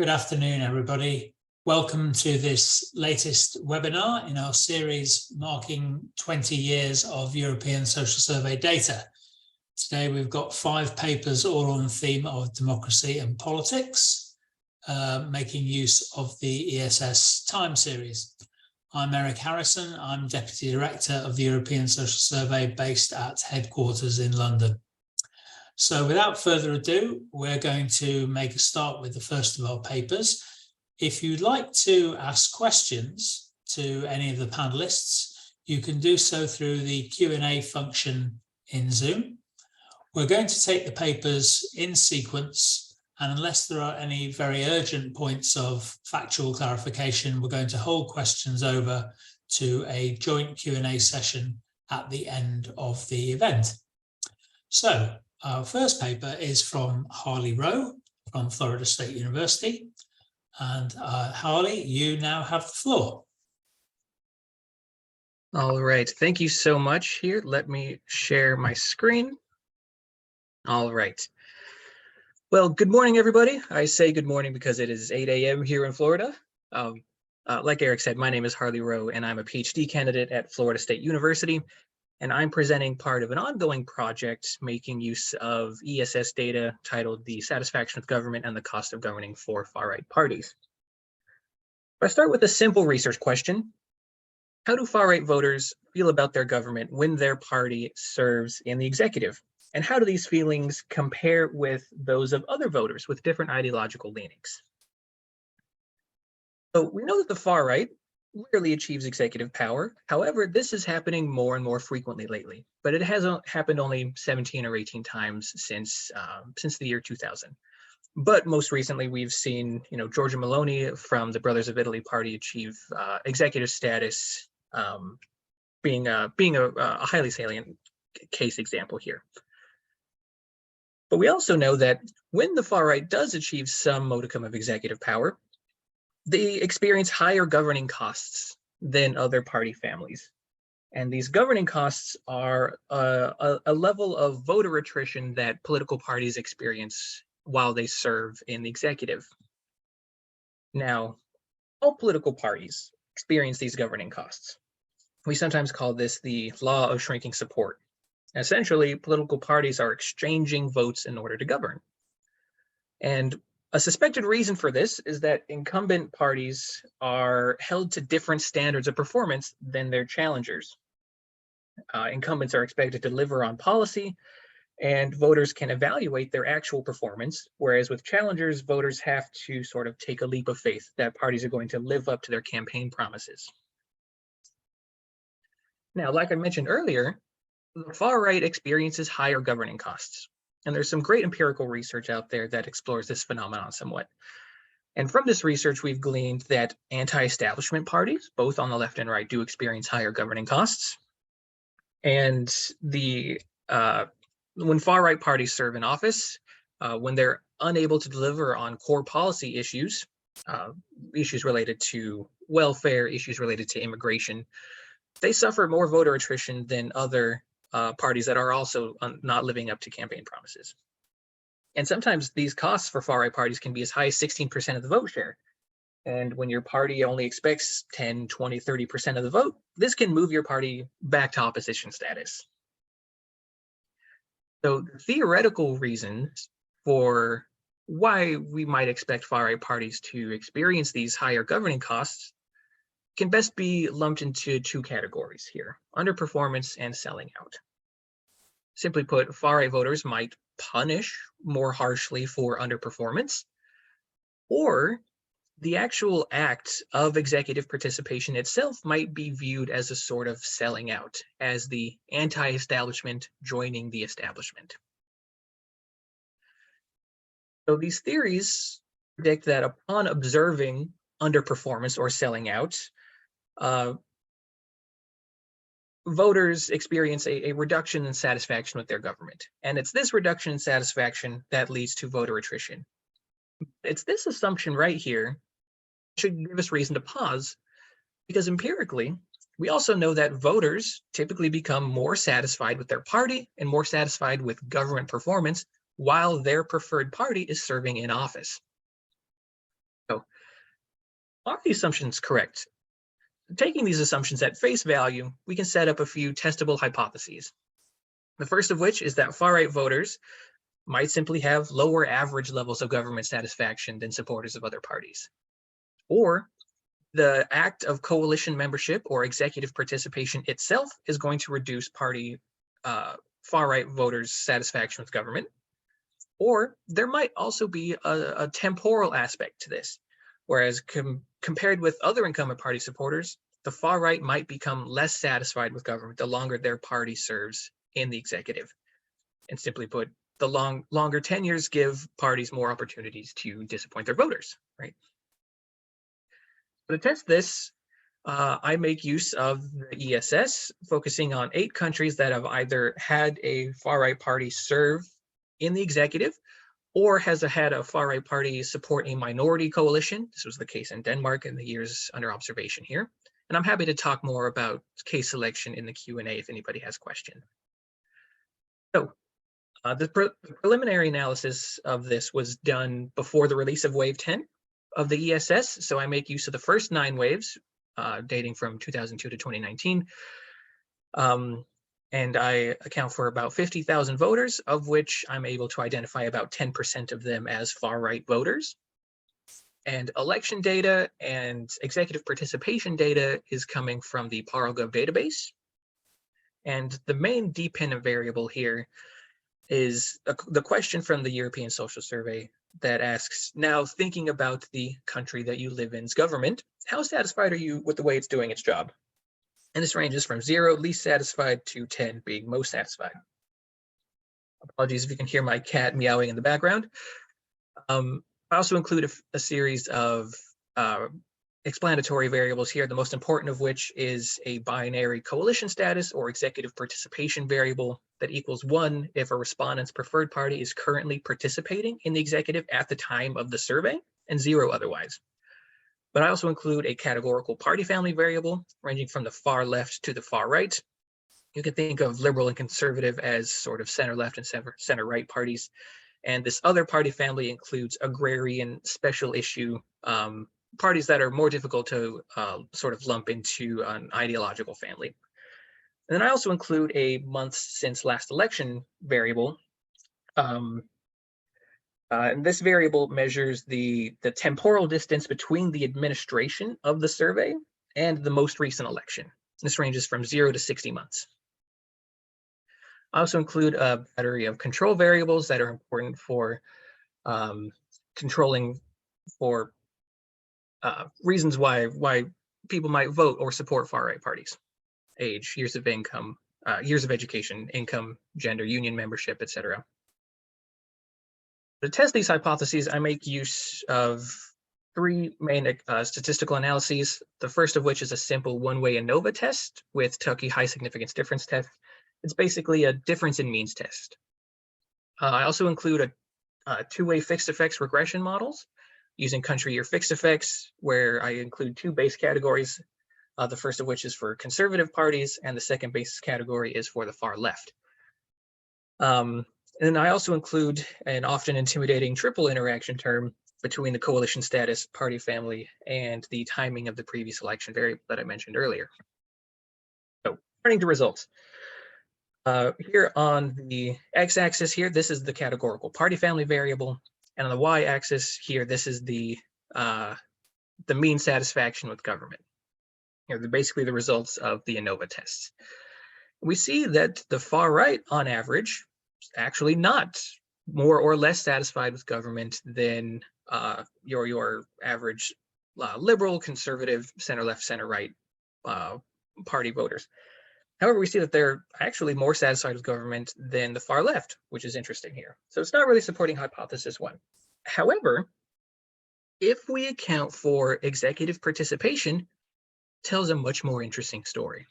Good afternoon, everybody. Welcome to this latest webinar in our series marking 20 years of European social survey data. Today we've got 5 papers all on the theme of democracy and politics, making use of the ESS time series. I'm Eric Harrison. I'm Deputy Director of the European Social Survey based at headquarters in London. So without further ado, we're going to make a start with the first of our papers. If you'd like to ask questions to any of the panelists, you can do so through the Q&A function in Zoom. We're going to take the papers in sequence, and unless there are any very urgent points of factual clarification, we're going to hold questions over to a joint Q&A session at the end of the event. So, our first paper is from Harley Roe from Florida State University. And Harley, you now have the floor. All right, thank you so much. Here, let me share my screen. All right. Well, good morning, everybody. I say good morning because it is 8 a.m. here in Florida. Like Eric said, my name is Harley Roe, and I'm a PhD candidate at Florida State University. And I'm presenting part of an ongoing project making use of ESS data titled The Satisfaction of Government and the Cost of Governing for Far-Right Parties. I start with a simple research question. How do far-right voters feel about their government when their party serves in the executive? And how do these feelings compare with those of other voters with different ideological leanings? So we know that the far-right rarely achieves executive power. However, this is happening more and more frequently lately, but it hasn't happened only 17 or 18 times since the year 2000. But most recently, we've seen, Giorgia Meloni from the Brothers of Italy party achieve executive status, being a highly salient case example here. But we also know that when the far right does achieve some modicum of executive power, they experience higher governing costs than other party families. And these governing costs are a level of voter attrition that political parties experience while they serve in the executive. Now, all political parties experience these governing costs. We sometimes call this the law of shrinking support. Essentially, political parties are exchanging votes in order to govern. And a suspected reason for this is that incumbent parties are held to different standards of performance than their challengers. Incumbents are expected to deliver on policy, and voters can evaluate their actual performance, whereas with challengers, voters have to sort of take a leap of faith that parties are going to live up to their campaign promises. Now, like I mentioned earlier, the far right experiences higher governing costs. And there's some great empirical research out there that explores this phenomenon somewhat. And from this research, we've gleaned that anti-establishment parties, both on the left and right, do experience higher governing costs. And when far-right parties serve in office, when they're unable to deliver on core policy issues, issues related to welfare, issues related to immigration, they suffer more voter attrition than other parties that are also not living up to campaign promises. And sometimes these costs for far-right parties can be as high as 16% of the vote share. And when your party only expects 10, 20, 30% of the vote, this can move your party back to opposition status. So the theoretical reasons for why we might expect far-right parties to experience these higher governing costs can best be lumped into 2 categories here: underperformance and selling out. Simply put, far-right voters might punish more harshly for underperformance, or the actual act of executive participation itself might be viewed as a sort of selling out, as the anti-establishment joining the establishment. So these theories predict that upon observing underperformance or selling out, voters experience a reduction in satisfaction with their government. And it's this reduction in satisfaction that leads to voter attrition. It's this assumption right here should give us reason to pause, because empirically, we also know that voters typically become more satisfied with their party and more satisfied with government performance while their preferred party is serving in office. Are the assumptions correct? Taking these assumptions at face value, we can set up a few testable hypotheses. The first of which is that far-right voters might simply have lower average levels of government satisfaction than supporters of other parties. Or the act of coalition membership or executive participation itself is going to reduce far-right voters' satisfaction with government. Or there might also be a temporal aspect to this, whereas compared with other incumbent party supporters, the far right might become less satisfied with government the longer their party serves in the executive. And simply put, the longer tenures give parties more opportunities to disappoint their voters, right? To test this, I make use of the ESS, focusing on 8 countries that have either had a far-right party serve in the executive or has had a far-right party support a minority coalition. This was the case in Denmark in the years under observation here. And I'm happy to talk more about case selection in the Q&A if anybody has questions. So the preliminary analysis of this was done before the release of Wave 10 of the ESS. So I make use of the first 9 waves, dating from 2002 to 2019. And I account for about 50,000 voters, of which I'm able to identify about 10% of them as far-right voters. And election data and executive participation data is coming from the ParlGov database. And the main dependent variable here is the question from the European Social Survey that asks, now thinking about the country that you live in's government, how satisfied are you with the way it's doing its job? And this ranges from 0, least satisfied, to 10, being most satisfied. Apologies if you can hear my cat meowing in the background. I also include a series of explanatory variables here, the most important of which is a binary coalition status or executive participation variable that equals 1 if a respondent's preferred party is currently participating in the executive at the time of the survey, and 0 otherwise. But I also include a categorical party family variable ranging from the far left to the far right. You can think of liberal and conservative as sort of center left and center right parties. And this other party family includes agrarian, special issue parties that are more difficult to sort of lump into an ideological family. And then I also include a months since last election variable. And this variable measures the temporal distance between the administration of the survey and the most recent election. This ranges from 0 to 60 months. I also include a battery of control variables that are important for controlling for reasons why people might vote or support far-right parties: age, years of income, years of education, income, gender, union membership, etc. To test these hypotheses, I make use of 3 main statistical analyses, the first of which is a simple one-way ANOVA test with Tukey high significance difference test. It's basically a difference in means test. I also include a 2-way fixed effects regression models using country year fixed effects, where I include 2 base categories, the first of which is for conservative parties, and the second base category is for the far left. And I also include an often intimidating triple interaction term between the coalition status, party family, and the timing of the previous election variable that I mentioned earlier. So turning to results. Here on the x-axis here, this is the categorical party family variable. And on the y-axis here, this is the mean satisfaction with government. Basically the results of the ANOVA tests. We see that the far right, on average, is actually not more or less satisfied with government than your average liberal, conservative, center left, center right party voters. However, we see that they're actually more satisfied with government than the far left, which is interesting here. So it's not really supporting hypothesis 1. However, if we account for executive participation, it tells a much more interesting story.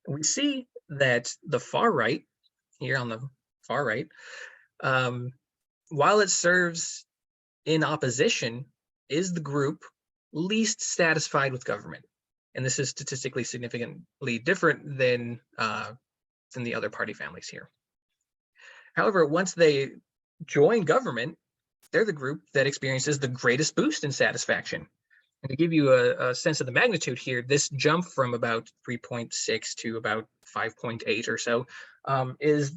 We see that the far right, here on the far right, while it serves in opposition, is the group least satisfied with government. And this is statistically significantly different than the other party families here. However, once they join government, they're the group that experiences the greatest boost in satisfaction. And to give you a sense of the magnitude here, this jump from about 3.6 to about 5.8 or so is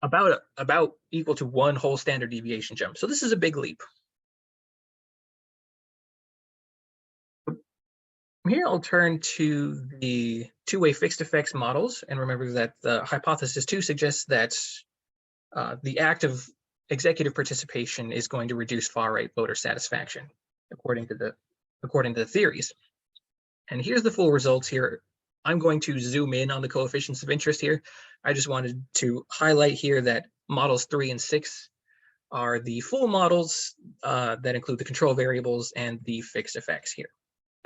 about equal to one whole standard deviation jump. So this is a big leap. Here I'll turn to the two-way fixed effects models, and remember that the hypothesis 2 suggests that the act of executive participation is going to reduce far-right voter satisfaction, according to the theories. And here's the full results here. I'm going to zoom in on the coefficients of interest here. I just wanted to highlight here that models 3 and 6 are the full models that include the control variables and the fixed effects here.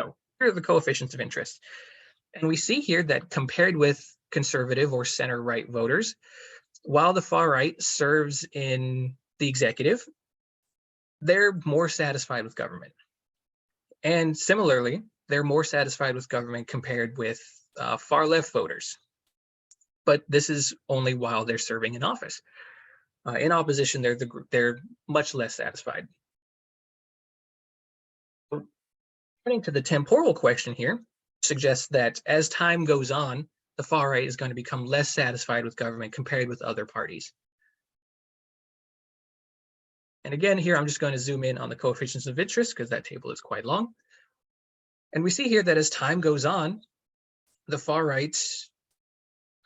So here are the coefficients of interest. And we see here that compared with conservative or center-right voters, while the far right serves in the executive, they're more satisfied with government. And similarly, they're more satisfied with government compared with far left voters. But this is only while they're serving in office. In opposition, they're much less satisfied. Turning to the temporal question here, suggests that as time goes on, the far right is going to become less satisfied with government compared with other parties. And again, here I'm just going to zoom in on the coefficients of interest because that table is quite long. And we see here that as time goes on, the far right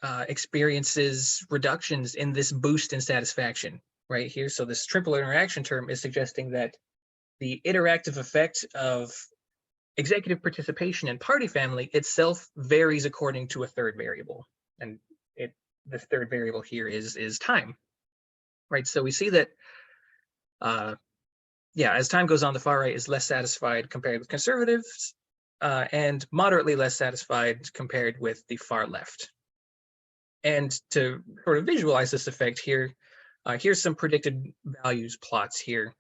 experiences reductions in this boost in satisfaction right here. So this triple interaction term is suggesting that the interactive effect of executive participation in party family itself varies according to a third variable. And this third variable here is time, right? So we see that, as time goes on, the far right is less satisfied compared with conservatives and moderately less satisfied compared with the far left. And to sort of visualize this effect here, here's some predicted values plots here.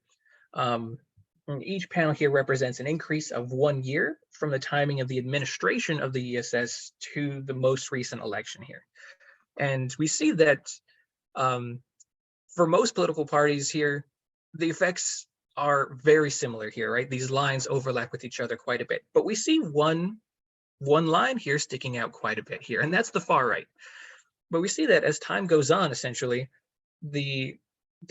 Each panel here represents an increase of 1 year from the timing of the administration of the ESS to the most recent election here. And we see that for most political parties here, the effects are very similar here, right? These lines overlap with each other quite a bit. But we see one line here sticking out quite a bit here, and that's the far right. But we see that as time goes on, essentially, the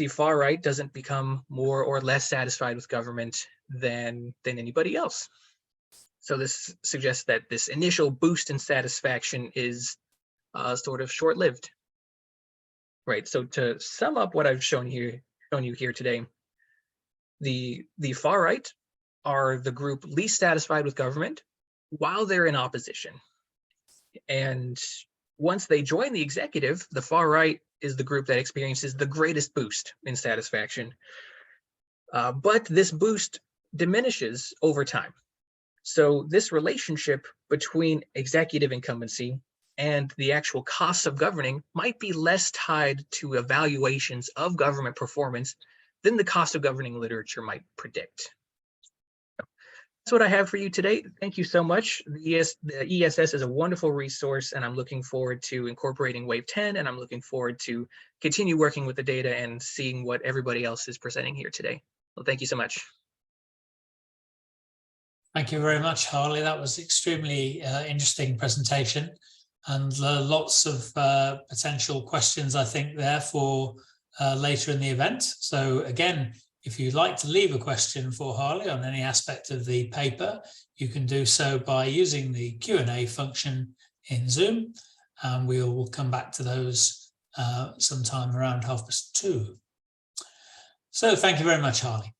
far right doesn't become more or less satisfied with government than anybody else. So this suggests that this initial boost in satisfaction is sort of short-lived. Right. So to sum up what I've shown you here today, the far right are the group least satisfied with government while they're in opposition. And once they join the executive, the far right is the group that experiences the greatest boost in satisfaction. But this boost diminishes over time. So this relationship between executive incumbency and the actual costs of governing might be less tied to evaluations of government performance than the cost of governing literature might predict. That's what I have for you today. Thank you so much. The ESS is a wonderful resource, and I'm looking forward to incorporating Wave 10, and I'm looking forward to continue working with the data and seeing what everybody else is presenting here today. Well, thank you so much. Thank you very much, Harley. That was extremely interesting presentation, and lots of potential questions, I think, there for later in the event. So again, if you'd like to leave a question for Harley on any aspect of the paper, you can do so by using the Q&A function in Zoom, and we'll come back to those sometime around 2:30. So thank you very much, Harley.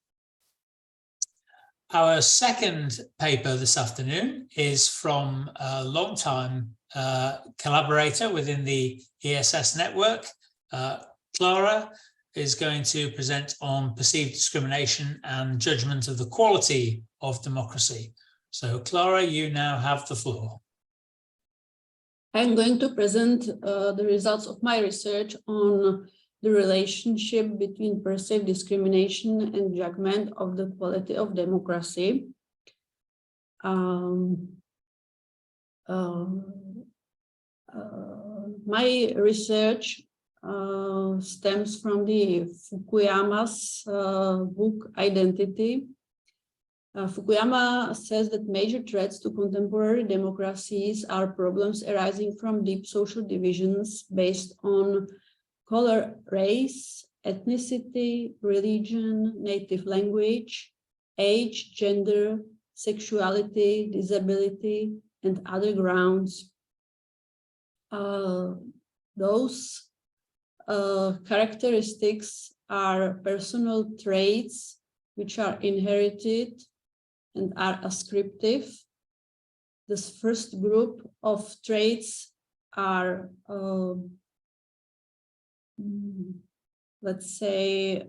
Our second paper this afternoon is from a long-time collaborator within the ESS network. Klára is going to present on perceived discrimination and judgment of the quality of democracy. So Klára, you now have the floor. I'm going to present the results of my research on the relationship between perceived discrimination and judgment of the quality of democracy. My research stems from the Fukuyama's book Identity, Fukuyama says that major threats to contemporary democracies are problems arising from deep social divisions based on color, race, ethnicity, religion, native language, age, gender, sexuality, disability, and other grounds. Those characteristics are personal traits which are inherited and are ascriptive. This first group of traits are, let's say,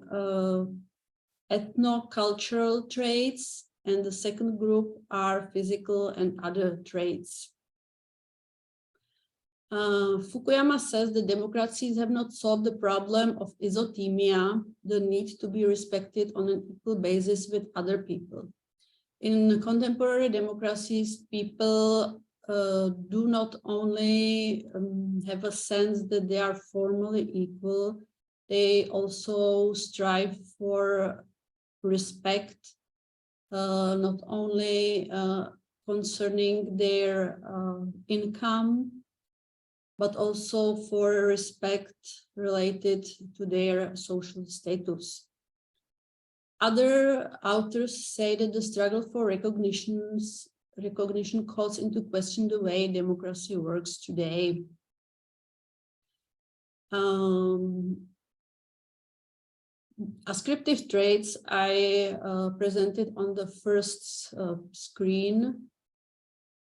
ethno-cultural traits, and the second group are physical and other traits. Fukuyama says that democracies have not solved the problem of isothemia, the need to be respected on an equal basis with other people. In contemporary democracies, people do not only have a sense that they are formally equal, they also strive for respect, not only concerning their income, but also for respect related to their social status. Other authors say that the struggle for recognition calls into question the way democracy works today. Ascriptive traits I presented on the first screen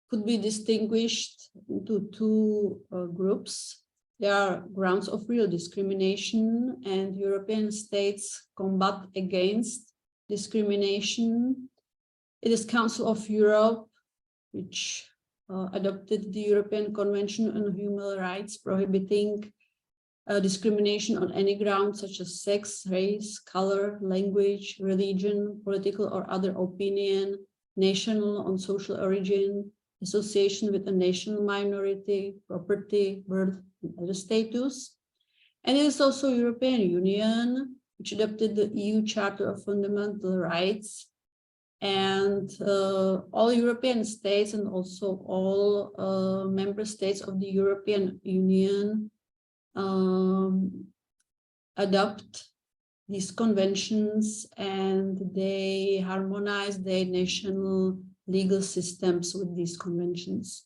could be distinguished into two groups. There are grounds of real discrimination, and European states combat against discrimination. It is Council of Europe, which adopted the European Convention on Human Rights, prohibiting discrimination on any ground such as sex, race, color, language, religion, political or other opinion, national or social origin, association with a national minority, property, birth, and other status. And it is also European Union, which adopted the EU Charter of Fundamental Rights. And all European states and also all member states of the European Union adopt these conventions, and they harmonize their national legal systems with these conventions.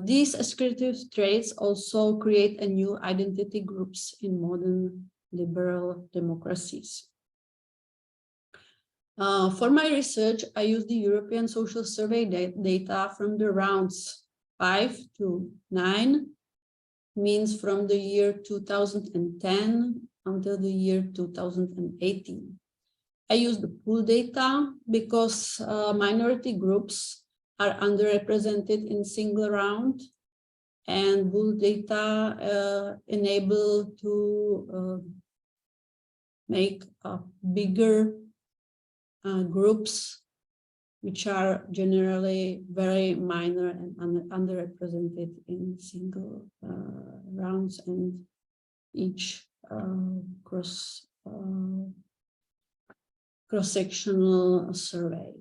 These ascriptive traits also create a new identity groups in modern liberal democracies. For my research, I used the European Social Survey data from the rounds 5 to 9, means from the year 2010 until the year 2018. I use the pool data because minority groups are underrepresented in single round, and pool data enable to make bigger groups, which are generally very minor and underrepresented in single rounds and each cross-sectional survey.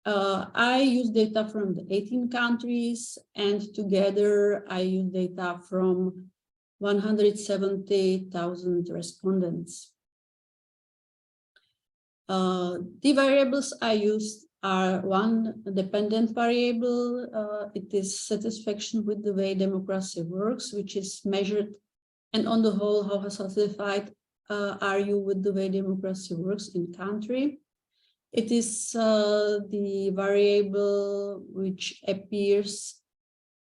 I use data from the 18 countries, and together I use data from 170,000 respondents. The variables I used are one dependent variable. It is satisfaction with the way democracy works, which is measured, and on the whole, how satisfied are you with the way democracy works in country. It is the variable which appears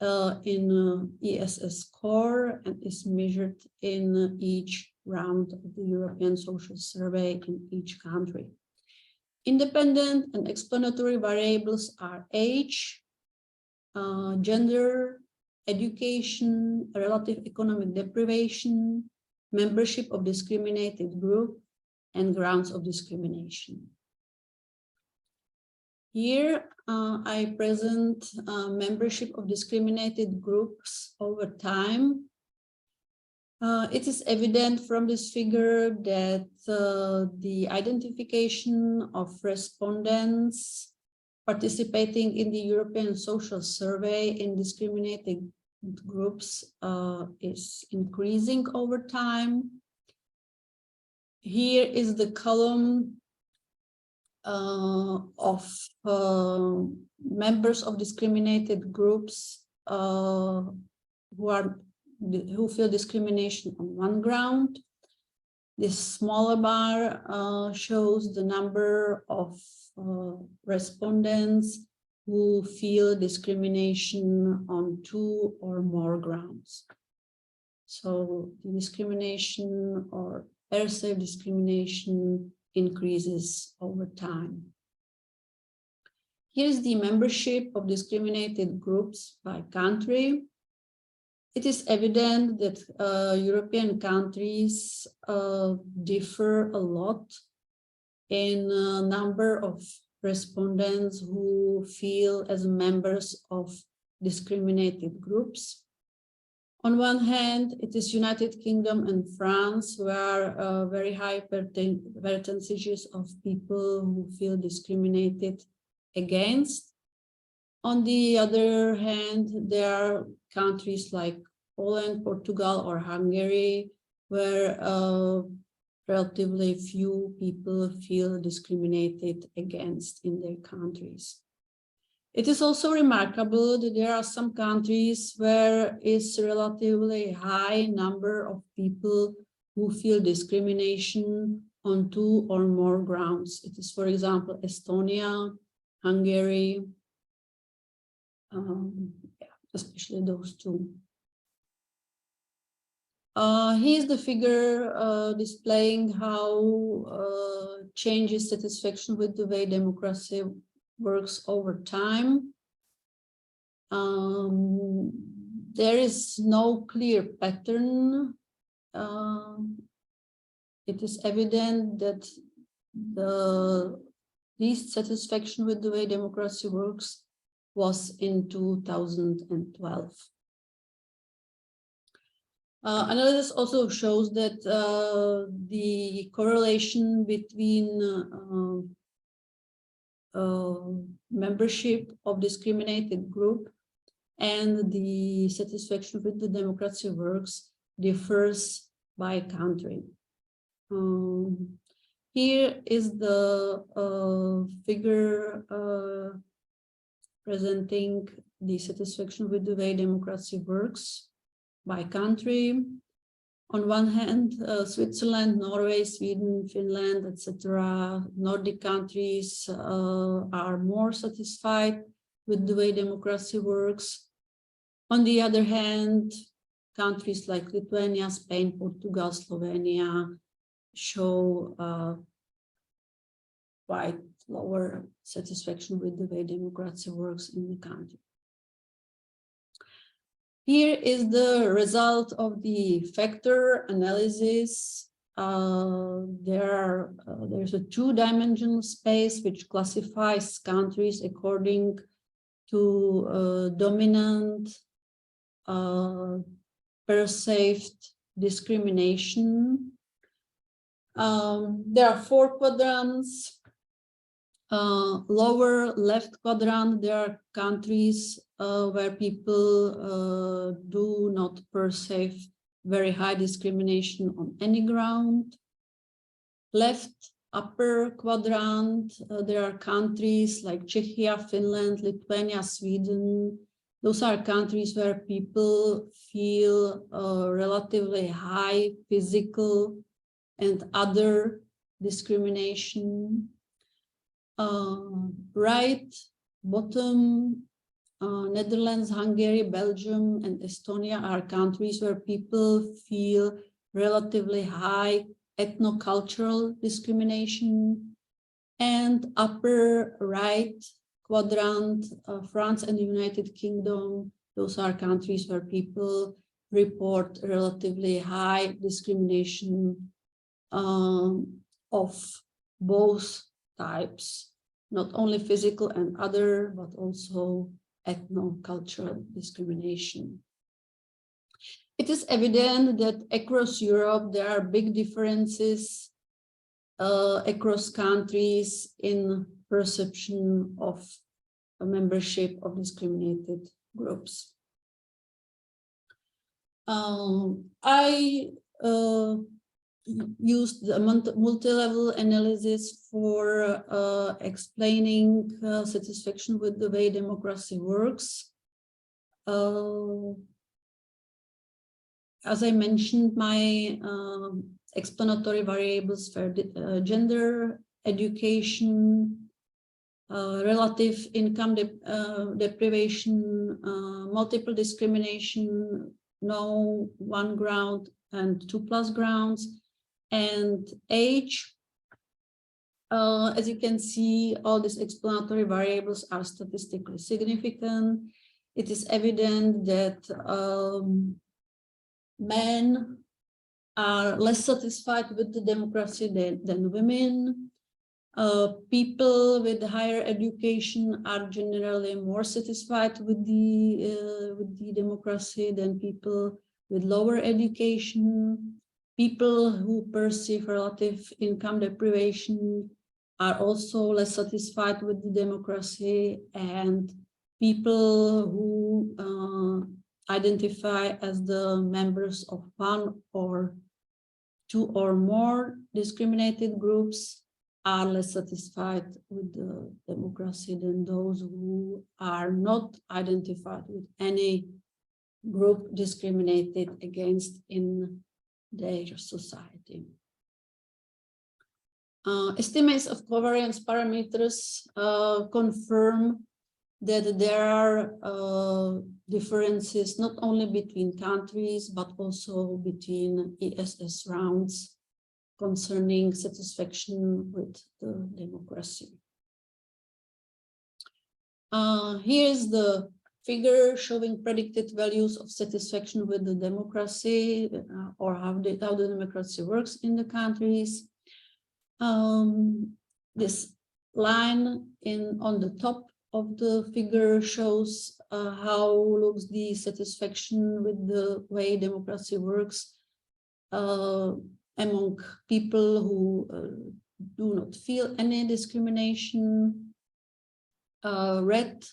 in ESS score and is measured in each round of the European Social Survey in each country. Independent and explanatory variables are age, gender, education, relative economic deprivation, membership of discriminated group, and grounds of discrimination. Here I present membership of discriminated groups over time. It is evident from this figure that the identification of respondents participating in the European Social Survey in discriminated groups is increasing over time. Here is the column of members of discriminated groups who feel discrimination on one ground. This smaller bar shows the number of respondents who feel discrimination on two or more grounds. So the discrimination or perceived discrimination increases over time. Here's the membership of discriminated groups by country. It is evident that European countries differ a lot in number of respondents who feel as members of discriminated groups. On one hand, it is United Kingdom and France where very high percentages of people who feel discriminated against. On the other hand, there are countries like Poland, Portugal, or Hungary, where relatively few people feel discriminated against in their countries. It is also remarkable that there are some countries where is relatively high number of people who feel discrimination on two or more grounds. It is, for example, Estonia, Hungary, especially those two. Here's the figure displaying how changes satisfaction with the way democracy works over time. There is no clear pattern. It is evident that the least satisfaction with the way democracy works was in 2012. Analysis also shows that the correlation between membership of discriminated group and the satisfaction with the democracy works differs by country. Here is the figure presenting the satisfaction with the way democracy works by country. On one hand, Switzerland, Norway, Sweden, Finland, etc. Nordic countries are more satisfied with the way democracy works. On the other hand, countries like Lithuania, Spain, Portugal, Slovenia show quite lower satisfaction with the way democracy works in the country. Here is the result of the factor analysis. There's a two-dimensional space which classifies countries according to dominant perceived discrimination. There are four quadrants. Lower left quadrant, there are countries where people do not perceive very high discrimination on any ground. Left upper quadrant, there are countries like Czechia, Finland, Lithuania, Sweden. Those are countries where people feel relatively high physical and other discrimination. Right bottom, Netherlands, Hungary, Belgium, and Estonia are countries where people feel relatively high ethnocultural discrimination. And upper right quadrant, France and the United Kingdom, those are countries where people report relatively high discrimination of both types, not only physical and other, but also ethnocultural discrimination. It is evident that across Europe there are big differences across countries in perception of a membership of discriminated groups. I used the multi-level analysis for explaining satisfaction with the way democracy works. As I mentioned, my explanatory variables for gender, education, relative income deprivation, multiple discrimination, no one ground and 2+ grounds, and age. As you can see, all these explanatory variables are statistically significant. It is evident that men are less satisfied with the democracy than women. People with higher education are generally more satisfied with the democracy than people with lower education. People who perceive relative income deprivation are also less satisfied with the democracy, and people who identify as the members of one or two or more discriminated groups are less satisfied with the democracy than those who are not identified with any group discriminated against in their society. Estimates of covariance parameters confirm that there are differences not only between countries, but also between ESS rounds concerning satisfaction with the democracy. Here is the figure showing predicted values of satisfaction with the democracy, or how the democracy works in the countries. This line on the top of the figure shows how looks the satisfaction with the way democracy works among people who do not feel any discrimination. Red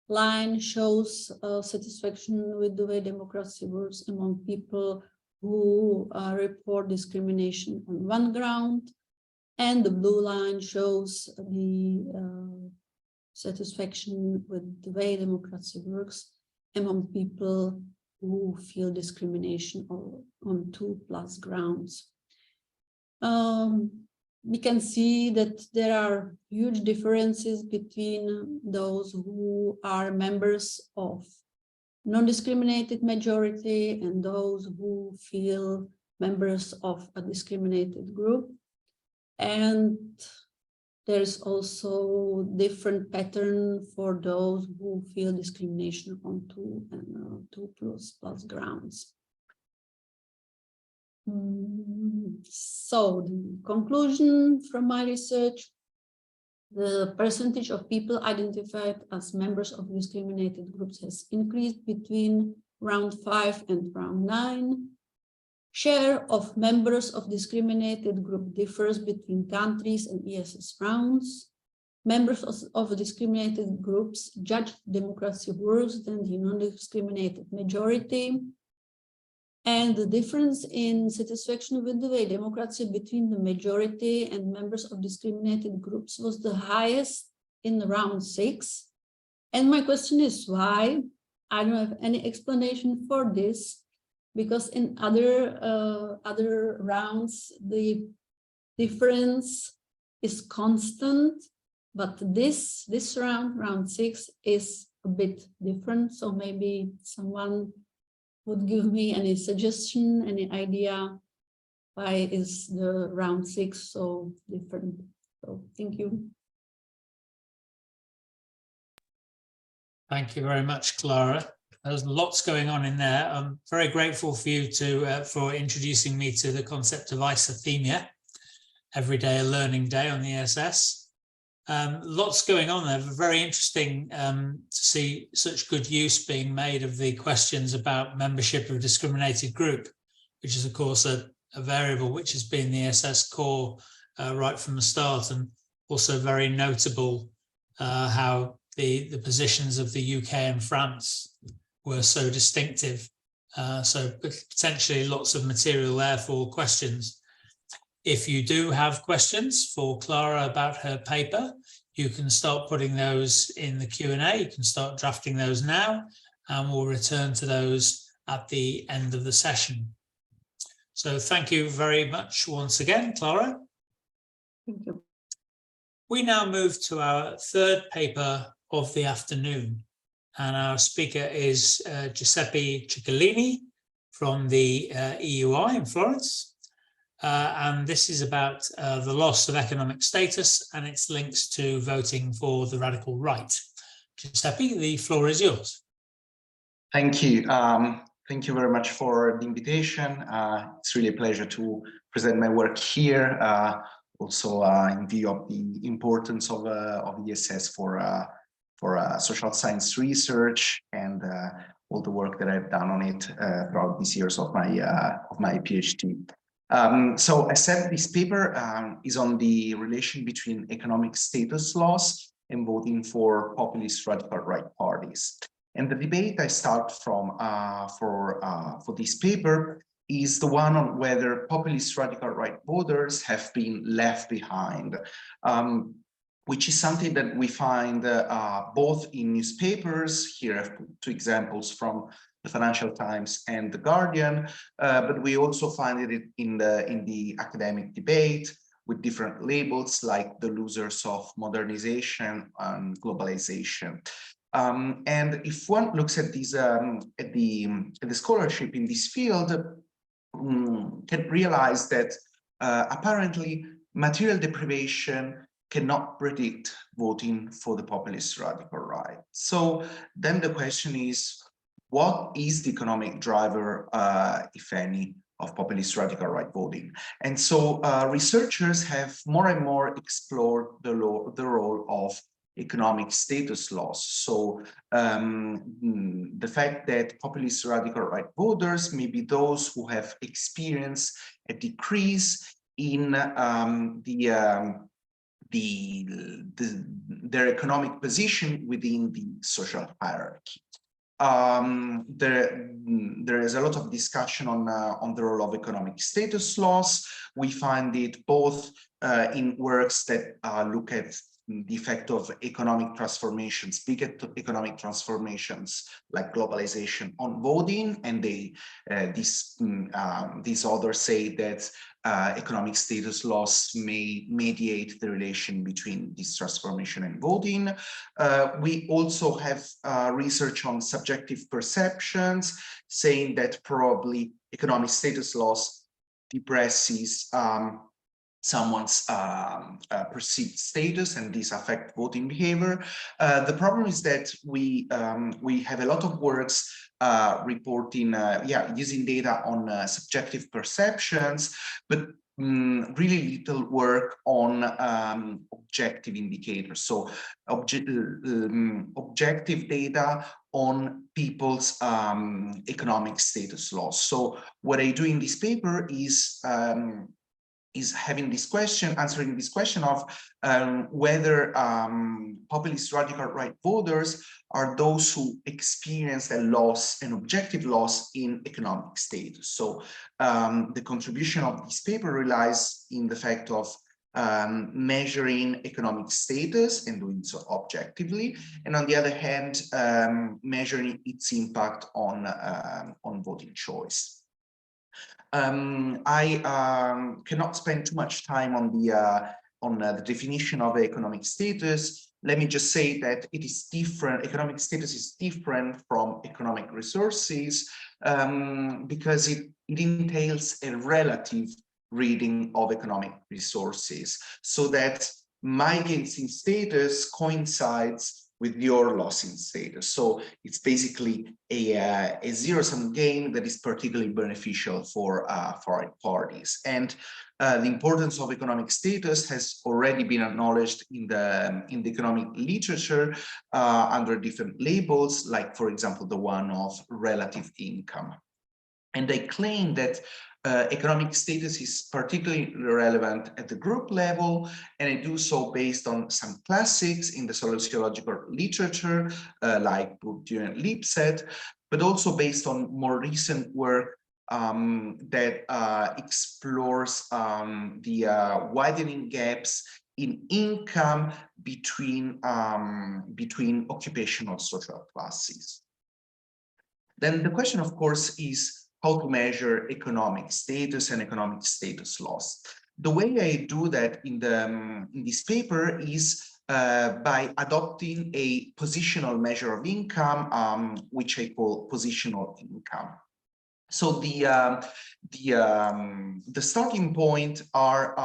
line shows satisfaction with the way democracy works among people who report discrimination on one ground, and the blue line shows the satisfaction with the way democracy works among people who feel discrimination on 2+ grounds. We can see that there are huge differences between those who are members of non-discriminated majority and those who feel members of a discriminated group. And there's also different pattern for those who feel discrimination on 2 and 2+ grounds. So the conclusion from my research: the percentage of people identified as members of discriminated groups has increased between round 5 and round 9. Share of members of discriminated group differs between countries and ESS rounds. Members of discriminated groups judge democracy worse than the non-discriminated majority. And the difference in satisfaction with the way democracy between the majority and members of discriminated groups was the highest in round 6. And my question is why? I don't have any explanation for this, because in other rounds the difference is constant, but this round 6 is a bit different. So maybe someone would give me any suggestion, any idea why is the round 6 so different. So thank you. Thank you very much, Klára. There's lots going on in there. I'm very grateful for you for introducing me to the concept of isothermia, every day a learning day on the ESS. Lots going on there. Very interesting to see such good use being made of the questions about membership of a discriminated group, which is, of course, a variable which has been the ESS core right from the start, and also very notable how the positions of the UK and France were so distinctive. So potentially lots of material there for questions. If you do have questions for Klára about her paper, you can start putting those in the Q&A. You can start drafting those now, and we'll return to those at the end of the session. So thank you very much once again, Klára. Thank you. We now move to our third paper of the afternoon, and our speaker is Giuseppe Ciccolini from the EUI in Florence. And this is about the loss of economic status and its links to voting for the radical right. Giuseppe, the floor is yours. Thank you. Thank you very much for the invitation. It's really a pleasure to present my work here, also in view of the importance of ESS for social science research and all the work that I've done on it throughout these years of my PhD. So I said this paper is on the relation between economic status loss and voting for populist radical right parties. And the debate I start from for this paper is the one on whether populist radical right voters have been left behind, which is something that we find both in newspapers. Here I have two examples from the Financial Times and the Guardian, but we also find it in the academic debate with different labels like the losers of modernization and globalization. And if one looks at these at the scholarship in this field, can realize that apparently material deprivation cannot predict voting for the populist radical right. So then the question is, what is the economic driver, if any, of populist radical right voting? And so researchers have more and more explored the role of economic status loss. So the fact that populist radical right voters may be those who have experienced a decrease in their economic position within the social hierarchy. There is a lot of discussion on the role of economic status loss. We find it both in works that look at the effect of economic transformations, big economic transformations like globalization on voting, and these authors say that economic status loss may mediate the relation between this transformation and voting. We also have research on subjective perceptions, saying that probably economic status loss depresses someone's perceived status, and these affect voting behavior. The problem is that we have a lot of works reporting, using data on subjective perceptions, but really little work on objective indicators. So objective data on people's economic status loss. So what I do in this paper is having this question, answering this question of whether populist radical right voters are those who experience a loss, an objective loss in economic status. So the contribution of this paper relies in the fact of measuring economic status and doing so objectively, and on the other hand, measuring its impact on voting choice. I cannot spend too much time on the definition of economic status. Let me just say that it is different. Economic status is different from economic resources because it entails a relative reading of economic resources, so that my gains in status coincides with your loss in status. So it's basically a zero-sum game that is particularly beneficial for parties. And the importance of economic status has already been acknowledged in the economic literature under different labels, like, for example, the one of relative income. And I claim that economic status is particularly relevant at the group level, and I do so based on some classics in the sociological literature, like Bourdieu and Lipset, but also based on more recent work that explores the widening gaps in income between occupational social classes. Then the question, of course, is how to measure economic status and economic status loss. The way I do that in this paper is by adopting a positional measure of income, which I call positional income. So the starting point are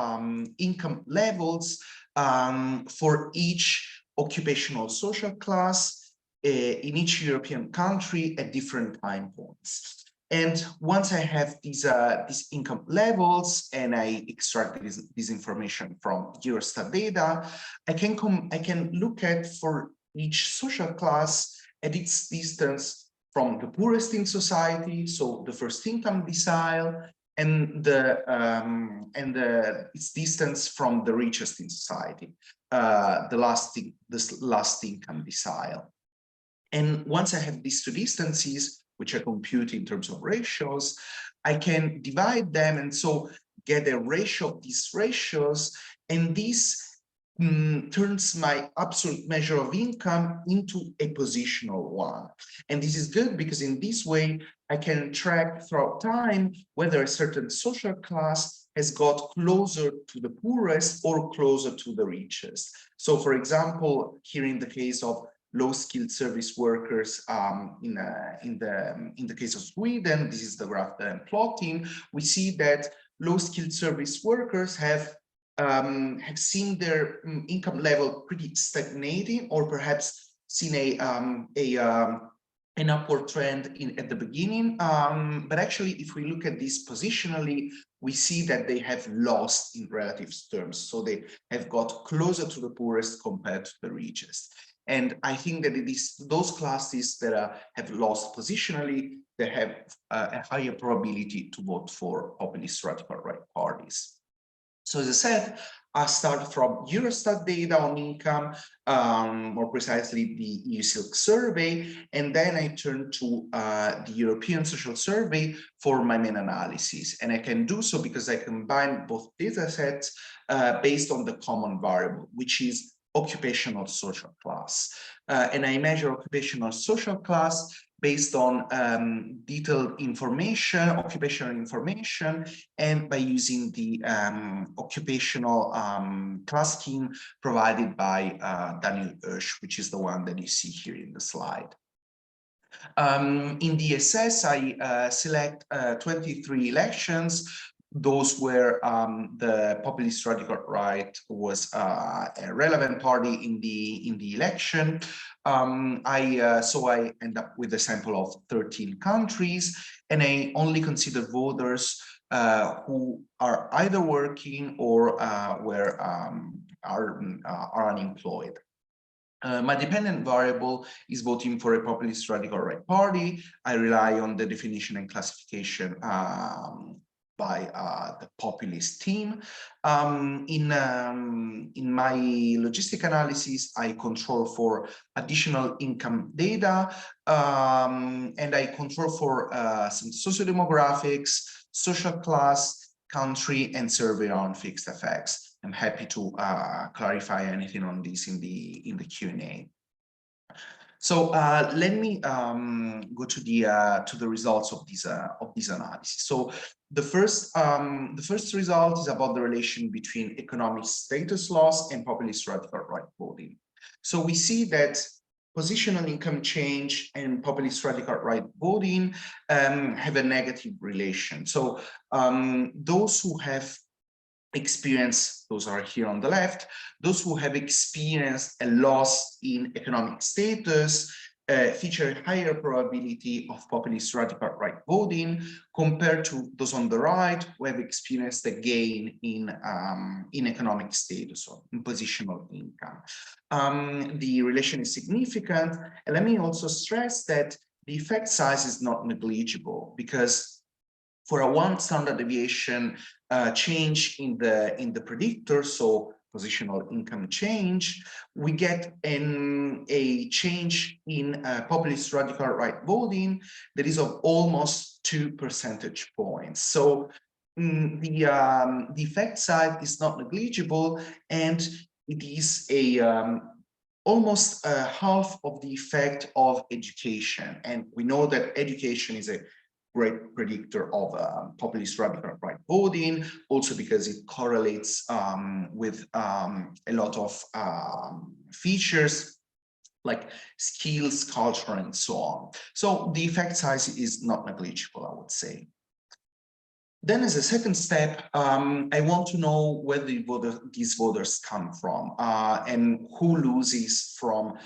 income levels for each occupational social class in each European country at different time points. And once I have these income levels and I extract this information from Eurostat data, I can look at for each social class at its distance from the poorest in society, so the first income decile, and its distance from the richest in society, the last income decile. And once I have these two distances, which I compute in terms of ratios, I can divide them and so get a ratio of these ratios, and this turns my absolute measure of income into a positional one. And this is good because in this way, I can track throughout time whether a certain social class has got closer to the poorest or closer to the richest. So for example, here in the case of low-skilled service workers in the case of Sweden, this is the graph that I'm plotting, we see that low-skilled service workers have seen their income level pretty stagnating, or perhaps seen an upward trend at the beginning. But actually, if we look at this positionally, we see that they have lost in relative terms. So they have got closer to the poorest compared to the richest. And I think that it is those classes that have lost positionally that have a higher probability to vote for populist radical right parties. So as I said, I start from Eurostat data on income, more precisely the EU Silk survey, and then I turn to the European Social Survey for my main analysis. And I can do so because I combine both data sets based on the common variable, which is occupational social class. And I measure occupational social class based on detailed information, occupational information, and by using the occupational class scheme provided by Daniel Oesch, which is the one that you see here in the slide. In the ESS, I select 23 elections. Those where the populist radical right was a relevant party in the election. So I end up with a sample of 13 countries, and I only consider voters who are either working or are unemployed. My dependent variable is voting for a populist radical right party. I rely on the definition and classification by the populist team. In my logistic analysis, I control for additional income data, and I control for some sociodemographics, social class, country, and survey on fixed effects. I'm happy to clarify anything on this in the Q&A. So let me go to the results of this analysis. So the first result is about the relation between economic status loss and populist radical right voting. So we see that positional income change and populist radical right voting have a negative relation. So those who have experience, those are here on the left, those who have experienced a loss in economic status feature a higher probability of populist radical right voting compared to those on the right who have experienced a gain in economic status or in positional income. The relation is significant, and let me also stress that the effect size is not negligible, because for a one standard deviation change in the predictor, so positional income change, we get a change in populist radical right voting that is of almost 2 percentage points. So the effect size is not negligible, and it is almost half of the effect of education. And we know that education is a great predictor of populist radical right voting, also because it correlates with a lot of features like skills, culture, and so on. So the effect size is not negligible, I would say. Then as a second step, I want to know where these voters come from and who loses from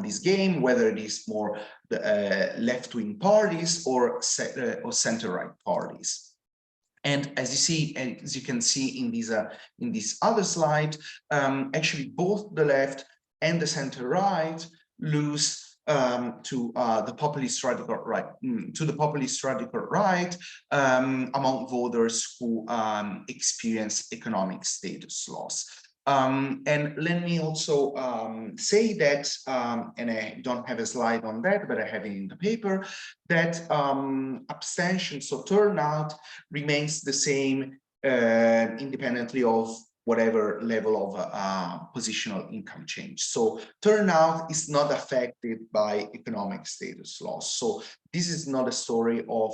this game, whether it is more the left-wing parties or center-right parties. And as you can see in this other slide, actually both the left and the center-right lose to the populist radical right, among voters who experience economic status loss. And let me also say that, and I don't have a slide on that, but I have it in the paper, that abstention, so turnout, remains the same independently of whatever level of positional income change. So turnout is not affected by economic status loss. So this is not a story of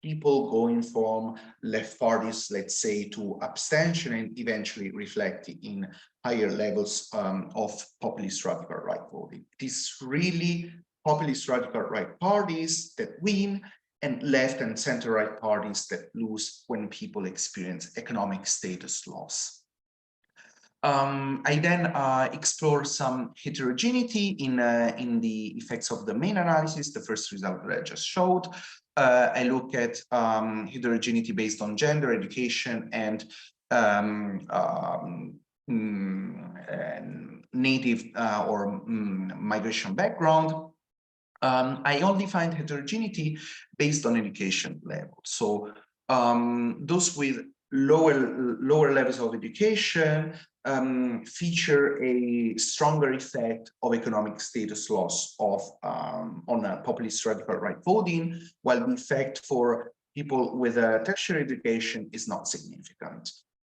people going from left parties, let's say, to abstention and eventually reflecting in higher levels of populist radical right voting. It is really populist radical right parties that win and left and center right parties that lose when people experience economic status loss. I then explore some heterogeneity in the effects of the main analysis, the first result that I just showed. I look at heterogeneity based on gender, education, and native or migration background. I only find heterogeneity based on education level. So those with lower levels of education feature a stronger effect of economic status loss on populist radical right voting, while the effect for people with a tertiary education is not significant.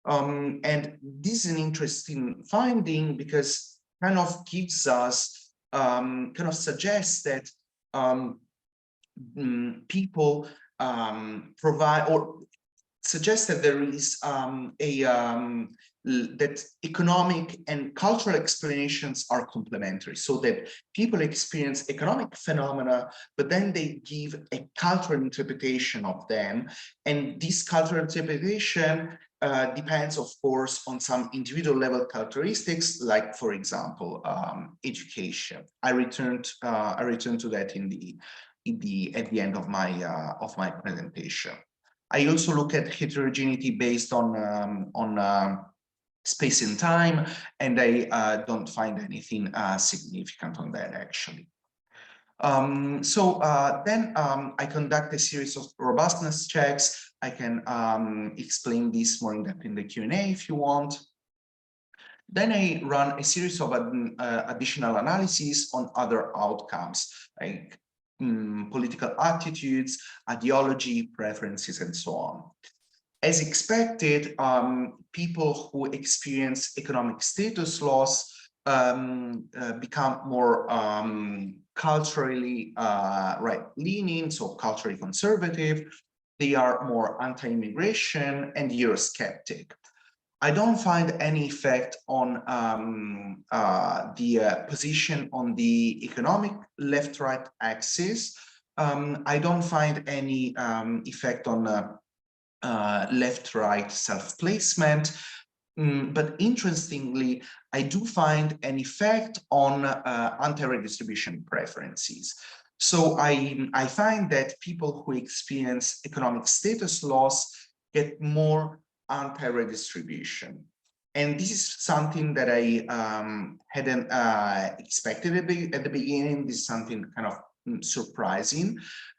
And this is an interesting finding because kind of gives us, kind of suggests that people provide or suggests that there is that economic and cultural explanations are complementary, so that people experience economic phenomena, but then they give a cultural interpretation of them. And this cultural interpretation depends, of course, on some individual level characteristics, like, for example, education. I return to that at the end of my presentation. I also look at heterogeneity based on space and time, and I don't find anything significant on that, actually. Then I conduct a series of robustness checks. I can explain this more in depth in the Q&A if you want. Then I run a series of additional analyses on other outcomes, like political attitudes, ideology, preferences, and so on. As expected, people who experience economic status loss become more culturally right-leaning, so culturally conservative. They are more anti-immigration and Eurosceptic. I don't find any effect on the position on the economic left-right axis. I don't find any effect on left-right self-placement. But interestingly, I do find an effect on anti-redistribution preferences. So I find that people who experience economic status loss get more anti-redistribution. And this is something that I hadn't expected at the beginning. This is something kind of surprising.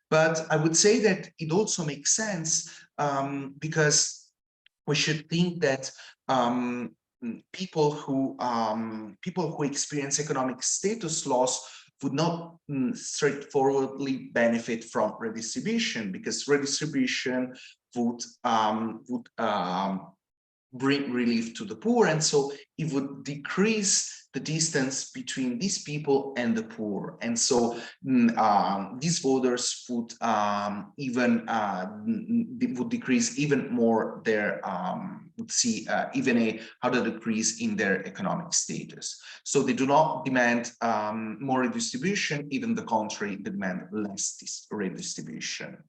But I would say that it also makes sense because we should think that people who experience economic status loss would not straightforwardly benefit from redistribution, because redistribution would bring relief to the poor, and so it would decrease the distance between these people and the poor, and so these voters would would decrease even more their would see even a harder decrease in their economic status. So they do not demand more redistribution, even the contrary, they demand less redistribution.